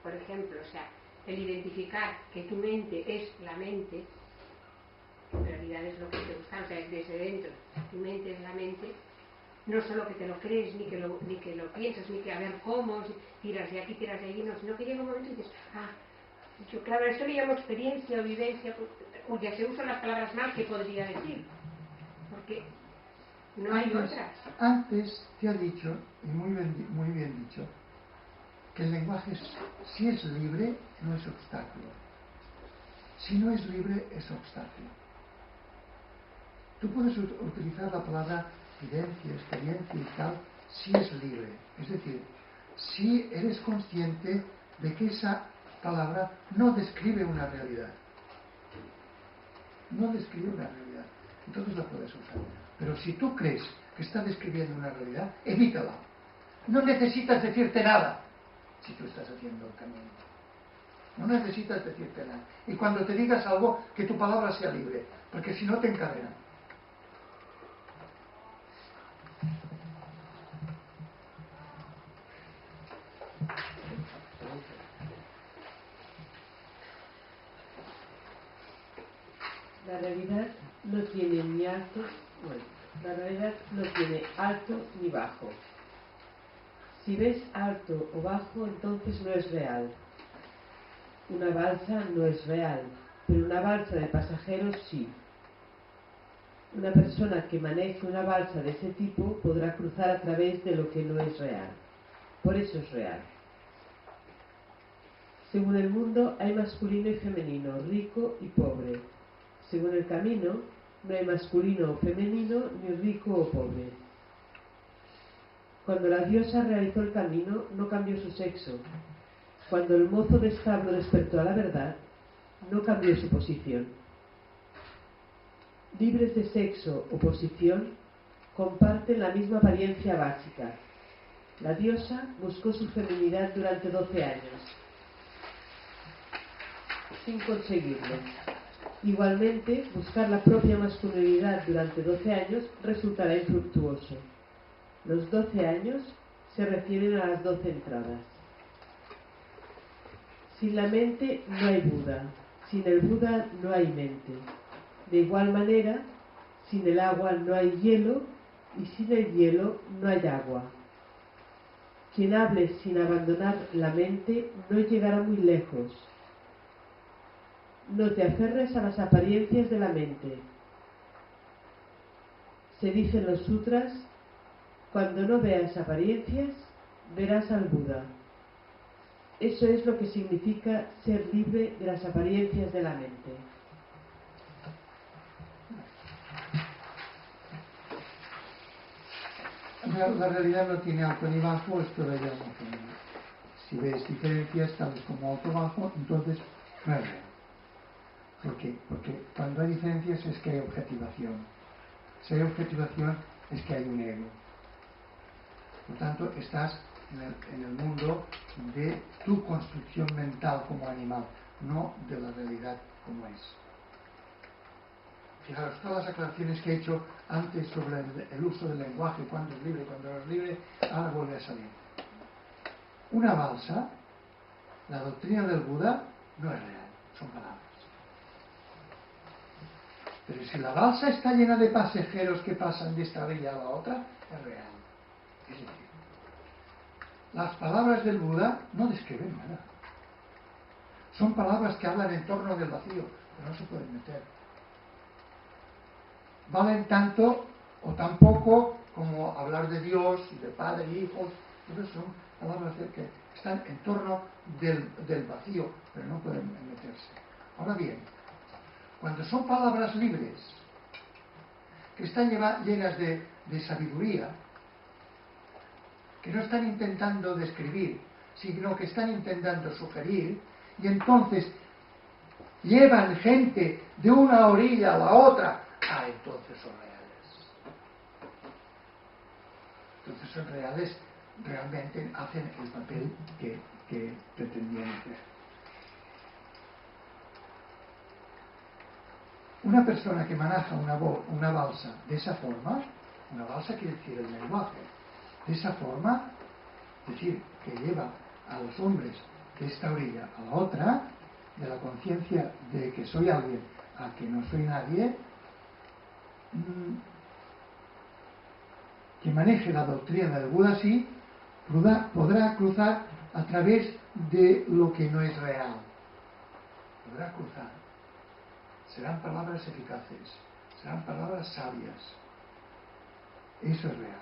Speaker 9: Por ejemplo, o sea, el identificar que tu mente es la mente, que en realidad es lo que te gusta, o sea, es desde dentro, tu mente es la mente, no solo que te lo crees, ni que lo piensas, ni que a ver cómo, si tiras de aquí, tiras de allí, no, sino que llega un momento y dices, yo, claro, esto le llamo experiencia o vivencia, o ya se usan las palabras mal, ¿qué podría decir? Porque no hay otras.
Speaker 4: Antes te ha dicho, y muy bien dicho, que el lenguaje, si es libre, no es obstáculo. Si no es libre, es obstáculo. Tú puedes utilizar la palabra vivencia, experiencia y tal, si es libre. Es decir, si eres consciente de que esa palabra no describe una realidad. No describe una realidad. Entonces la puedes usar. Pero si tú crees que está describiendo una realidad, evítala. No necesitas decirte nada si tú estás haciendo el camino. No necesitas decirte nada. Y cuando te digas algo, que tu palabra sea libre, porque si no te encadenan.
Speaker 1: La realidad no tiene ni alto, la realidad no tiene alto ni bajo. Si ves alto o bajo, entonces no es real. Una balsa no es real, pero una balsa de pasajeros sí. Una persona que maneje una balsa de ese tipo podrá cruzar a través de lo que no es real. Por eso es real. Según el mundo hay masculino y femenino, rico y pobre. Según el camino, no hay masculino o femenino, ni rico o pobre. Cuando la diosa realizó el camino, no cambió su sexo. Cuando el mozo de establo despertó a la verdad, no cambió su posición. Libres de sexo o posición, comparten la misma apariencia básica. La diosa buscó su feminidad durante 12 años, sin conseguirlo. Igualmente, buscar la propia masculinidad durante 12 años resultará infructuoso. Los 12 años se refieren a las 12 entradas. Sin la mente no hay Buda, sin el Buda no hay mente. De igual manera, sin el agua no hay hielo y sin el hielo no hay agua. Quien hable sin abandonar la mente no llegará muy lejos. No te aferres a las apariencias de la mente. Se dice en los sutras, cuando no veas apariencias, verás al Buda. Eso es lo que significa ser libre de las apariencias de la mente.
Speaker 4: La realidad no tiene alto ni bajo, esto lo llamo femenino. Si ves diferencias tales como alto o bajo, entonces no es real. ¿Por qué? Porque cuando hay diferencias es que hay objetivación. Si hay objetivación es que hay un ego. Por tanto, estás en el mundo de tu construcción mental como animal, no de la realidad como es. Fijaros, todas las aclaraciones que he hecho antes sobre el uso del lenguaje, cuándo es libre, cuándo no es libre, ahora vuelve a salir. Una balsa, la doctrina del Buda, no es real, son palabras. Pero si la balsa está llena de pasajeros que pasan de esta orilla a la otra, es real. Es decir, las palabras del Buda no describen nada. Son palabras que hablan en torno del vacío, pero no se pueden meter. Valen tanto o tan poco como hablar de Dios, de Padre e Hijos. Entonces son palabras que están en torno del vacío, pero no pueden meterse. Ahora bien, cuando son palabras libres, que están llenas de sabiduría, que no están intentando describir, sino que están intentando sugerir, y entonces llevan gente de una orilla a la otra, entonces son reales. Entonces son reales, realmente hacen el papel que pretendían hacer. Una persona que maneja una balsa de esa forma, una balsa quiere decir el lenguaje, de esa forma, es decir, que lleva a los hombres de esta orilla a la otra, de la conciencia de que soy alguien a que no soy nadie, que maneje la doctrina del Buda así, podrá cruzar a través de lo que no es real. Podrá cruzar. Serán palabras eficaces, serán palabras sabias. Eso es real.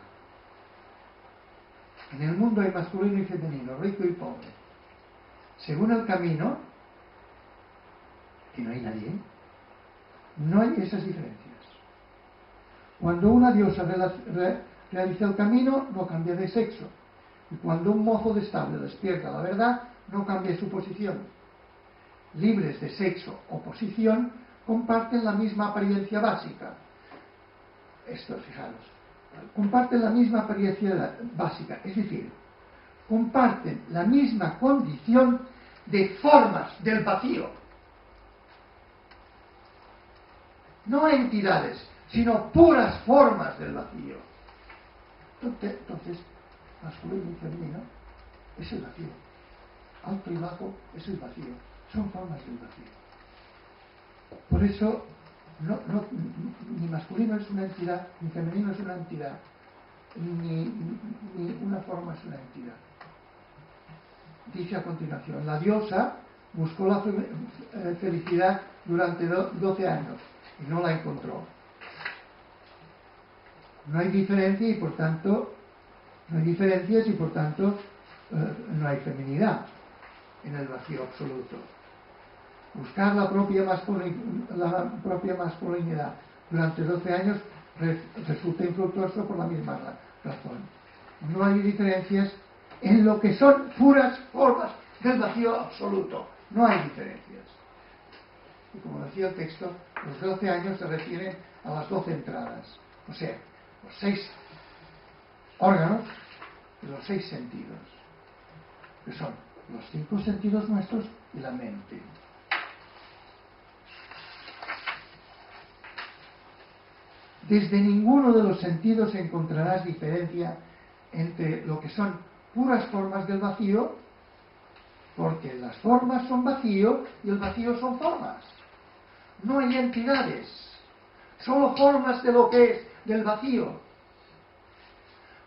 Speaker 4: En el mundo hay masculino y femenino, rico y pobre. Según el camino, que no hay nadie, no hay esas diferencias. Cuando una diosa realiza el camino, no cambia de sexo. Y cuando un mozo de estable despierta la verdad, no cambia su posición. Libres de sexo o posición, comparten la misma apariencia básica. Esto, fijaros, comparten la misma apariencia básica, es decir, comparten la misma condición de formas del vacío. No entidades, sino puras formas del vacío. Entonces, masculino y femenino es el vacío. Alto y bajo es el vacío. Son formas del vacío. Por eso, ni masculino es una entidad, ni femenino es una entidad, ni una forma es una entidad. Dice a continuación, la diosa buscó la felicidad durante 12 años y no la encontró. No hay diferencia y por tanto no hay diferencias y por tanto no hay feminidad en el vacío absoluto. Buscar la propia masculinidad durante 12 años resulta infructuoso por la misma razón. No hay diferencias en lo que son puras formas del vacío absoluto. No hay diferencias. Y como decía el texto, los 12 años se refieren a las 12 entradas. O sea, los 6 órganos y los 6 sentidos, que son los 5 sentidos nuestros y la mente. Desde ninguno de los sentidos encontrarás diferencia entre lo que son puras formas del vacío, porque las formas son vacío y el vacío son formas. No hay entidades, solo formas de lo que es del vacío.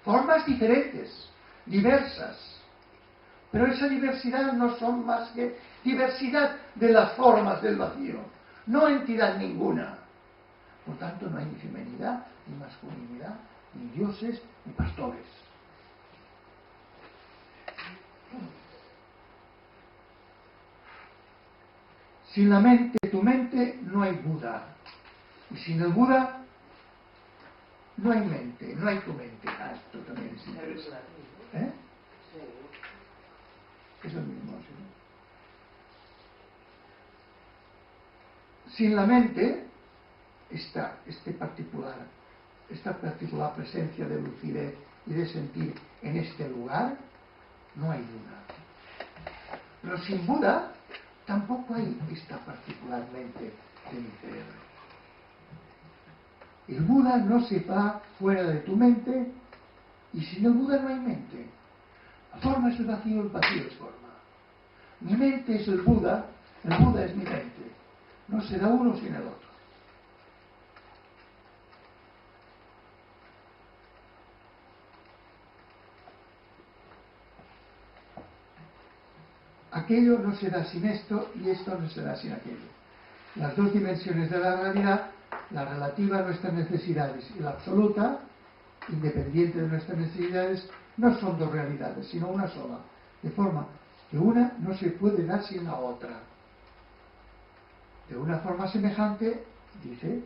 Speaker 4: Formas diferentes, diversas, pero esa diversidad no son más que diversidad de las formas del vacío, no entidad ninguna. Por tanto, no hay ni feminidad, ni masculinidad, ni dioses, ni pastores. Sin la mente, tu mente, no hay Buda. Y sin el Buda, no hay mente, no hay tu mente. Esto también es interesante. ¿Eh? Es lo mismo, ¿sí? Sin la mente, esta particular presencia de lucidez y de sentir en este lugar, no hay Buda. Pero sin Buda tampoco hay esta particular mente de mi cerebro. El Buda no se va fuera de tu mente, y sin el Buda no hay mente. La forma es el vacío es forma. Mi mente es el Buda es mi mente. No será uno sin el otro. Aquello no será sin esto y esto no será sin aquello. Las dos dimensiones de la realidad, la relativa a nuestras necesidades y la absoluta, independiente de nuestras necesidades, no son dos realidades, sino una sola. De forma que una no se puede dar sin la otra. De una forma semejante, dice,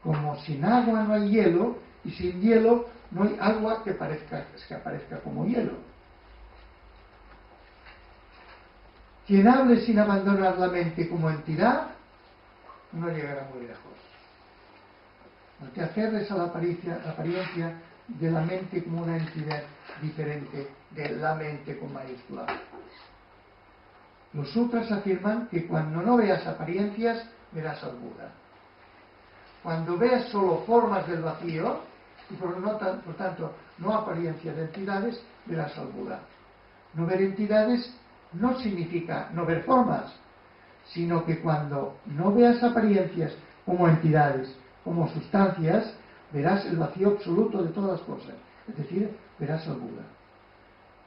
Speaker 4: como sin agua no hay hielo y sin hielo no hay agua que aparezca como hielo. Quien hable sin abandonar la mente como entidad no llegará muy lejos. No te aferres a la apariencia de la mente como una entidad diferente de la mente con mayúscula. Los sutras afirman que cuando no veas apariencias, verás al Buda. Cuando veas solo formas del vacío, y por tanto no apariencias de entidades, verás al Buda. No ver entidades no significa no ver formas, sino que cuando no veas apariencias como entidades, como sustancias, verás el vacío absoluto de todas las cosas, es decir, verás al Buda.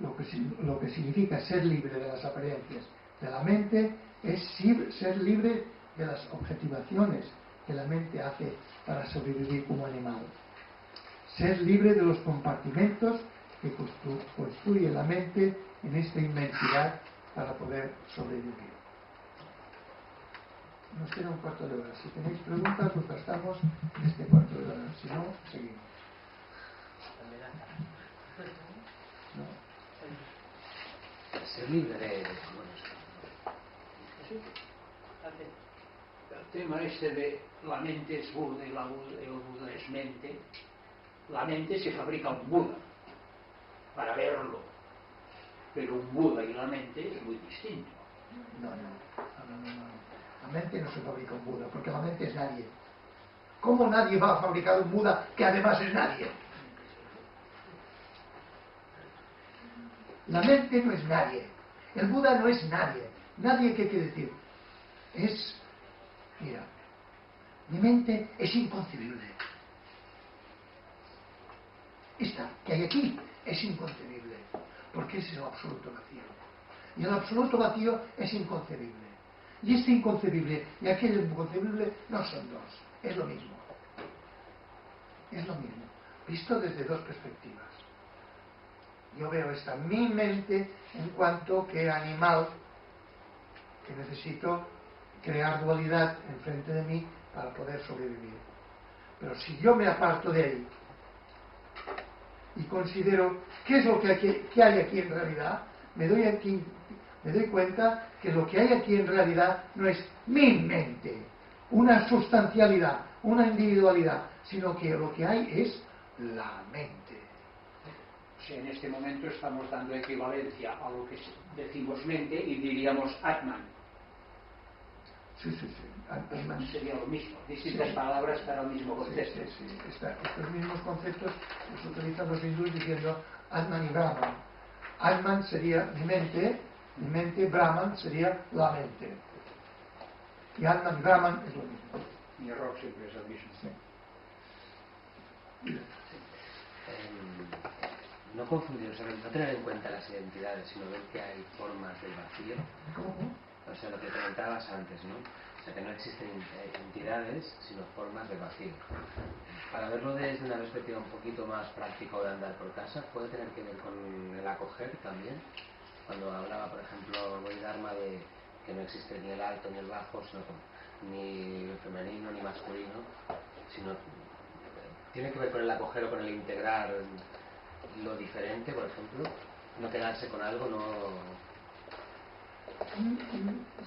Speaker 4: Lo que significa ser libre de las apariencias de la mente es ser libre de las objetivaciones que la mente hace para sobrevivir como animal. Ser libre de los compartimentos que construye la mente en esta inmensidad para poder sobrevivir. Nos queda un cuarto de hora. Si tenéis preguntas, pues gastamos este cuarto de hora. Si no, seguimos. ¿No?
Speaker 11: Ser libre de...
Speaker 6: El tema este de la mente es Buda y el Buda es mente. La mente se fabrica un Buda para verlo, pero un Buda y la mente es muy distinto.
Speaker 4: No. La mente no se fabrica un Buda, porque la mente es nadie. ¿Cómo nadie va a fabricar un Buda que además es nadie? La mente no es nadie. El Buda no es nadie. ¿Nadie qué quiere decir? Mira, mi mente es inconcebible. Esta que hay aquí es inconcebible, porque es el absoluto vacío. Y el absoluto vacío es inconcebible. Y este inconcebible y aquel inconcebible no son dos, es lo mismo. Es lo mismo, visto desde dos perspectivas. Yo veo esta mi mente en cuanto que animal, que necesito crear dualidad enfrente de mí para poder sobrevivir. Pero si yo me aparto de ahí y considero qué es lo que hay aquí en realidad, me doy cuenta que lo que hay aquí en realidad no es mi mente, una sustancialidad, una individualidad, sino que lo que hay es la mente.
Speaker 6: O sea, en este momento estamos dando equivalencia a lo que decimos mente y diríamos Atman.
Speaker 4: Sí.
Speaker 6: Atman sería lo mismo, distintas palabras para el mismo concepto.
Speaker 4: Sí. Estos mismos conceptos los utilizan los hindúes diciendo Atman y Brahman. Atman sería mi mente, Brahman sería la mente. Y Atman y Brahman es lo mismo.
Speaker 6: Mi error siempre es el mismo.
Speaker 4: Sí.
Speaker 11: No confundir, o sea, no tener en cuenta las identidades, sino ver que hay formas del vacío.
Speaker 4: ¿Cómo?
Speaker 11: O sea, lo que comentabas antes, ¿no? O sea, que no existen entidades, sino formas de vacío. Para verlo desde una perspectiva un poquito más práctico de andar por casa, puede tener que ver con el acoger también. Cuando hablaba, por ejemplo, Bodhidharma de que no existe ni el alto ni el bajo, ni femenino ni masculino, sino tiene que ver con el acoger o con el integrar lo diferente, por ejemplo, no quedarse con algo, no...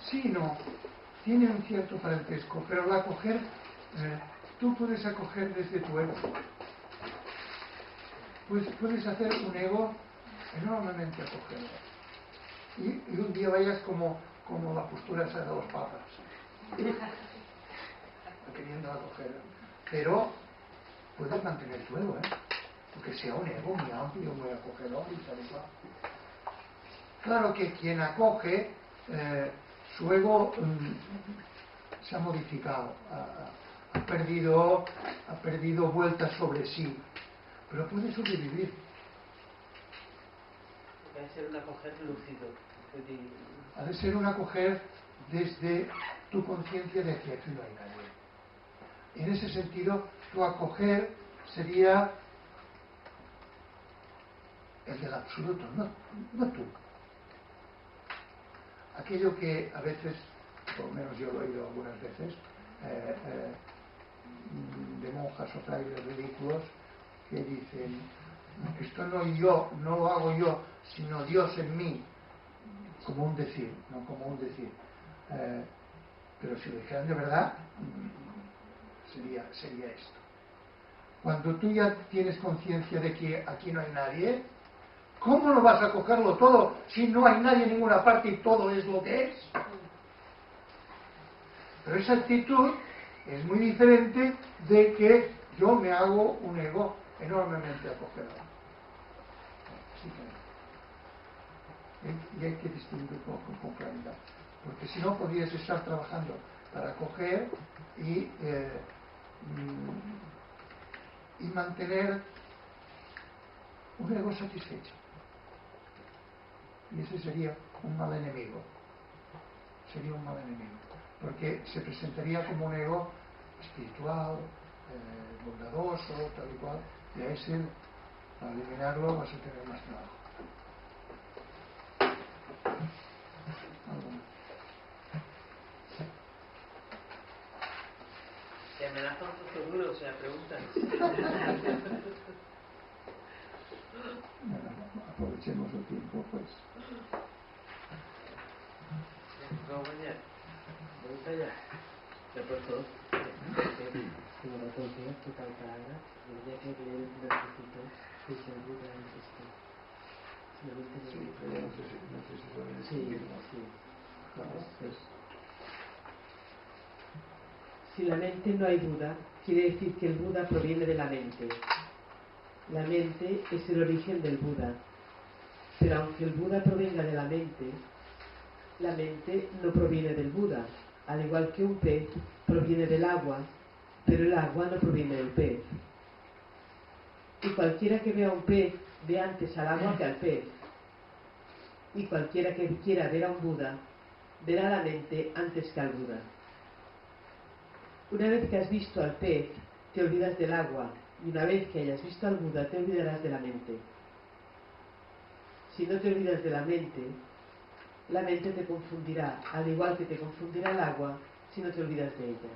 Speaker 4: Sí, no, tiene un cierto parentesco, pero el acoger, tú puedes acoger desde tu ego. Pues puedes hacer un ego enormemente acogedor. Y un día vayas como la postura esa de los papas, queriendo acoger. Pero puedes mantener tu ego, porque sea un ego muy amplio, muy acogedor y tal y cual. Claro que quien acoge, su ego se ha modificado, ha perdido vueltas sobre sí, pero puede sobrevivir.
Speaker 3: Debe ser un acoger lúcido.
Speaker 4: Ha de ser un acoger desde tu conciencia de que aquí no hay nadie. En ese sentido, tu acoger sería el del absoluto, no tú. Aquello que a veces, por lo menos yo lo he oído algunas veces, de monjas o frailes ridículos que dicen: esto no lo hago yo, sino Dios en mí, como un decir, no como un decir. Pero si lo dijeran de verdad, sería esto. Cuando tú ya tienes conciencia de que aquí no hay nadie, ¿cómo no vas a cogerlo todo si no hay nadie en ninguna parte y todo es lo que es? Pero esa actitud es muy diferente de que yo me hago un ego enormemente acogedor. Así que y hay que distinguir con claridad, porque si no podrías estar trabajando para acoger y mantener un ego satisfecho. Y ese sería un mal enemigo. Sería un mal enemigo. Porque se presentaría como un ego espiritual, bondadoso, tal y cual. Y a ese, para eliminarlo, vas a tener más trabajo. ¿Algo más?
Speaker 3: Se amenaza un poco duro, o sea, preguntas.
Speaker 4: Bueno, aprovechemos el tiempo, pues.
Speaker 3: Vamos allá.
Speaker 11: Vamos allá. Reporto. Como reporte, total palabra. Ya que leer el versículo que se ayuda en esto.
Speaker 4: Sí, pero no sé si suele decir.
Speaker 11: Sí.
Speaker 4: Claro, pues.
Speaker 1: Si la mente no hay Buda, quiere decir que el Buda proviene de la mente. La mente es el origen del Buda. Pero aunque el Buda provenga de la mente no proviene del Buda. Al igual que un pez proviene del agua, pero el agua no proviene del pez. Y cualquiera que vea un pez ve antes al agua que al pez. Y cualquiera que quiera ver a un Buda verá la mente antes que al Buda. Una vez que has visto al pez, te olvidas del agua, y una vez que hayas visto al Buda, te olvidarás de la mente. Si no te olvidas de la mente te confundirá, al igual que te confundirá el agua si no te olvidas de ella.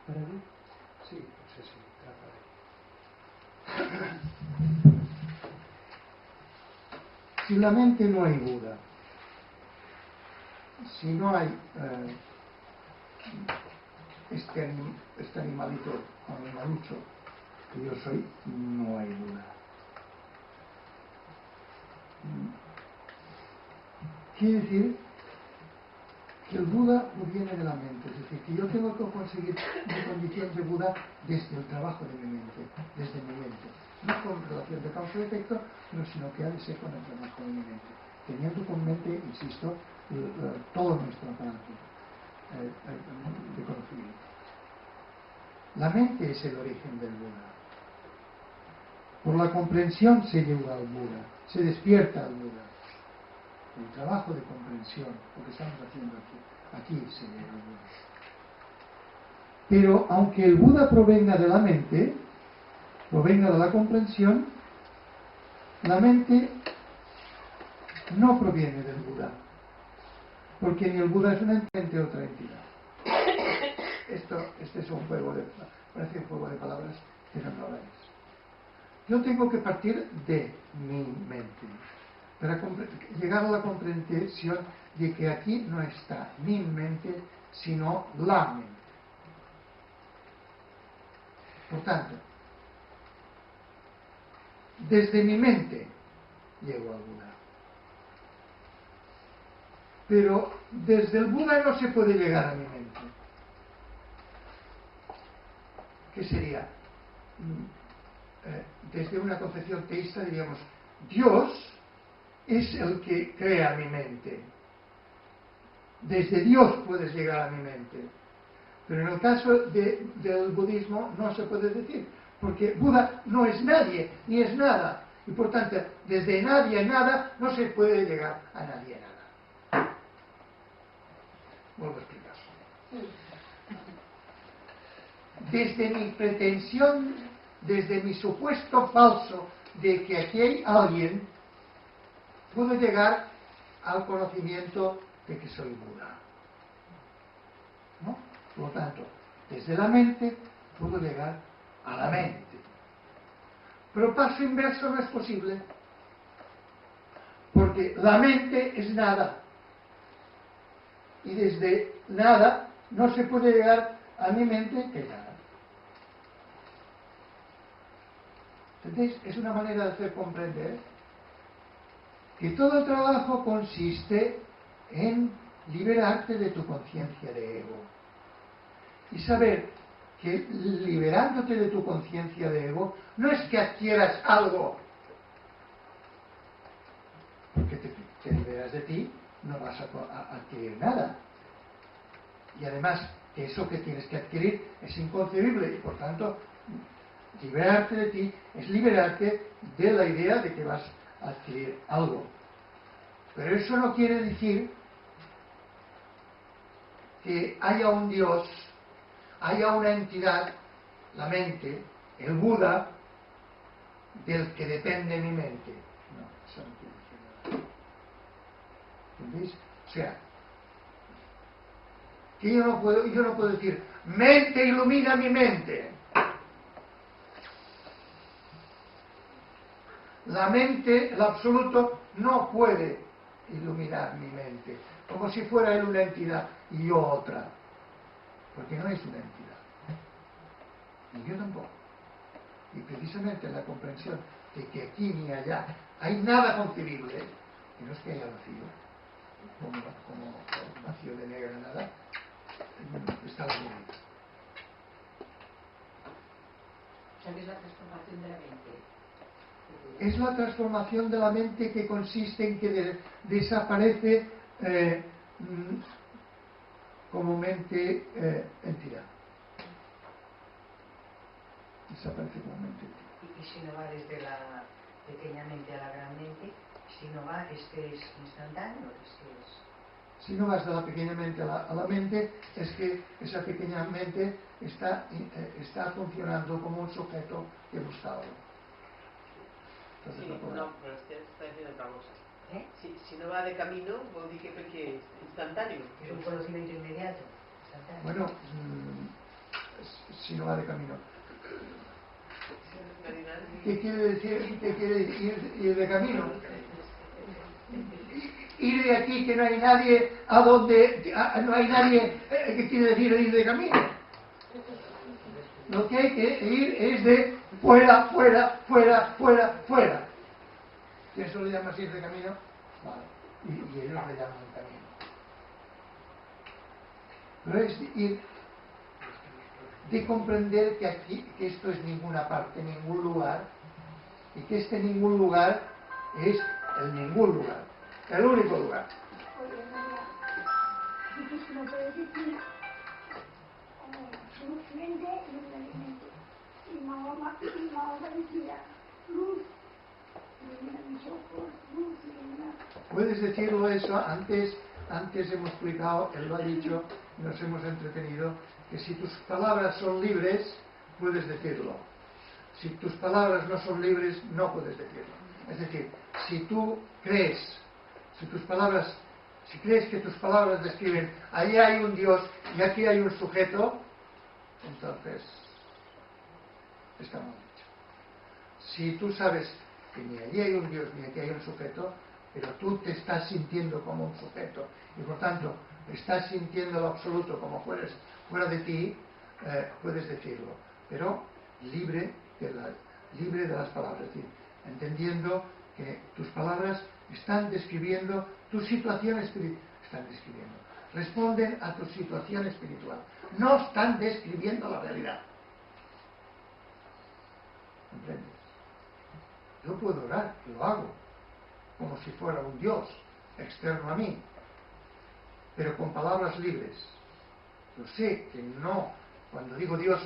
Speaker 1: ¿Para mí?
Speaker 4: Sí, pues sí, trata de. Si la mente no hay Buda, si no hay este animalucho que yo soy, no hay Buda. Quiere decir que el Buda no viene de la mente, es decir, que yo tengo que conseguir mi condición de Buda desde el trabajo de mi mente, desde mi mente. No con relación de causa y efecto, sino que ha de ser con el trabajo de mi mente. Teniendo con mente, insisto, todo nuestro aparato de conocimiento. La mente es el origen del Buda. Por la comprensión se llega al Buda, se despierta al Buda. El trabajo de comprensión, lo que estamos haciendo aquí se llega al Buda. Pero aunque el Buda provenga de la mente, provenga de la comprensión, la mente no proviene del Buda, porque ni el Buda es una ente ni otra entidad. Este es un juego parece un juego de palabras, pero no lo es. Yo tengo que partir de mi mente para llegar a la comprensión de que aquí no está mi mente, sino la mente. Por tanto, desde mi mente llego al Buda. Pero desde el Buda no se puede llegar a mi mente. ¿qué sería? Desde una concepción teísta diríamos, Dios es el que crea mi mente. Desde Dios puedes llegar a mi mente. Pero en el caso del budismo no se puede decir, porque Buda no es nadie, ni es nada. Y por tanto, desde nadie a nada no se puede llegar a nadie a nada. Vuelvo a explicar. Desde mi pretensión, desde mi supuesto falso de que aquí hay alguien, puedo llegar al conocimiento de que soy Buda. ¿No? Por lo tanto, desde la mente puedo llegar a la mente. Pero el paso inverso no es posible, porque la mente es nada. Y desde nada no se puede llegar a mi mente que nada. ¿Entendéis? Es una manera de hacer comprender que todo el trabajo consiste en liberarte de tu conciencia de ego. Y saber que liberándote de tu conciencia de ego no es que adquieras algo, porque te liberas de ti, no vas a adquirir nada. Y además, que eso que tienes que adquirir es inconcebible y por tanto, liberarte de ti es liberarte de la idea de que vas a adquirir algo. Pero eso no quiere decir que haya un Dios, haya una entidad, la mente, el Buda, del que depende mi mente. No, eso no quiere decir nada. ¿Entendéis? O sea, que yo no puedo decir, mente ilumina mi mente. La mente, el absoluto, no puede iluminar mi mente, como si fuera él una entidad y yo otra, porque no es una entidad, ni yo tampoco. Y precisamente la comprensión de que aquí ni allá hay nada concebible, y no es que haya vacío, como vacío de negra nada, está la mente.
Speaker 5: O sea, que es la transformación de la mente.
Speaker 4: Es la transformación de la mente que consiste en que desaparece como mente entidad. Desaparece como mente entidad.
Speaker 5: Y si no va desde la pequeña mente a la gran mente, si no va, es que es instantáneo, es que es...
Speaker 4: Si no vas de la pequeña mente a la mente, es que esa pequeña mente está funcionando como un sujeto que busca algo.
Speaker 3: Sí, no, pero está diciendo otra cosa. Si no va de camino, vol dir que perquè és instantáneo.
Speaker 5: Es un conocimiento inmediato.
Speaker 4: Bueno, si no va de camino. ¿Qué quiere decir? ¿Qué quiere decir ir de camino? Ir de aquí que no hay nadie a donde no hay nadie. ¿Qué quiere decir ir de camino? Lo que hay que ir es de fuera, fuera, fuera, fuera, fuera. Si eso le llamas ir de camino, vale. Y ellos le llaman camino. Pero es ir de comprender que aquí, que esto es ninguna parte, ningún lugar, y que este ningún lugar es el ningún lugar, el único lugar.
Speaker 8: Oye, María, dices que no puedes decir su mente y la mente. Y Mahoma decía luz, ilumina mis ojos, luz, ilumina.
Speaker 4: Puedes decirlo eso, antes hemos explicado, él lo ha dicho, nos hemos entretenido, que si tus palabras son libres, puedes decirlo. Si tus palabras no son libres, no puedes decirlo. Es decir, si tú crees, si crees que tus palabras describen, ahí hay un Dios y aquí hay un sujeto, entonces está mal dicho. Si tú sabes que ni allí hay un Dios ni aquí hay un sujeto, pero tú te estás sintiendo como un sujeto y por tanto estás sintiendo lo absoluto como fuera de ti, puedes decirlo, pero libre de las palabras, es decir, entendiendo que tus palabras están describiendo tu situación espiritual, responden a tu situación espiritual, no están describiendo la realidad. ¿Comprendes? Yo puedo orar, lo hago, como si fuera un Dios externo a mí, pero con palabras libres. Yo sé que no, cuando digo Dios,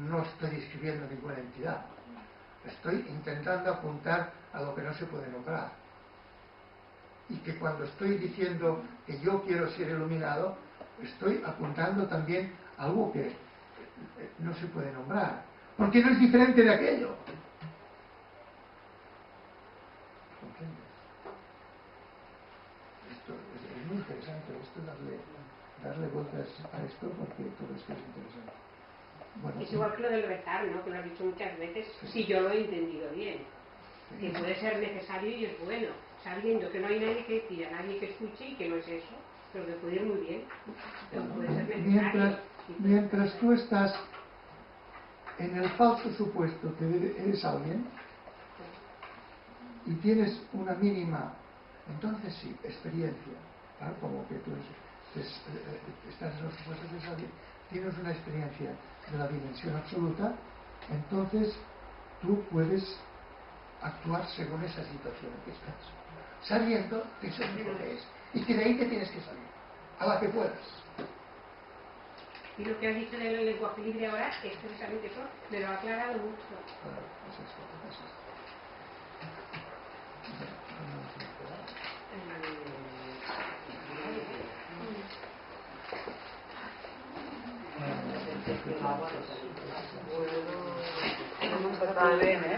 Speaker 4: no estoy describiendo ninguna entidad. Estoy intentando apuntar a lo que no se puede nombrar. Y que cuando estoy diciendo que yo quiero ser iluminado, estoy apuntando también a algo que no se puede nombrar. Porque no es diferente de aquello. ¿Entiendes? Esto es muy interesante, darle vueltas a esto porque todo esto es interesante. Bueno,
Speaker 9: es igual que lo del rezar, ¿no? Que lo has dicho muchas veces, si yo lo he entendido bien. Que puede ser necesario y es bueno, sabiendo que no hay nadie que pida, nadie que escuche y que no es eso, pero que puede ir muy bien. Pero puede ser necesario.
Speaker 4: Mientras tú estás en el falso supuesto que eres alguien y tienes una mínima, entonces sí, experiencia, ¿vale? Como que tú estás en los supuestos de alguien, tienes una experiencia de la dimensión absoluta, entonces tú puedes actuar según esa situación en que estás, sabiendo que eso es lo que es y que de ahí te tienes que salir a la que puedas.
Speaker 9: Y lo que has dicho del lenguaje libre ahora es precisamente eso, me lo ha aclarado mucho.
Speaker 4: Claro, es esto.
Speaker 3: Está bien, ¿eh?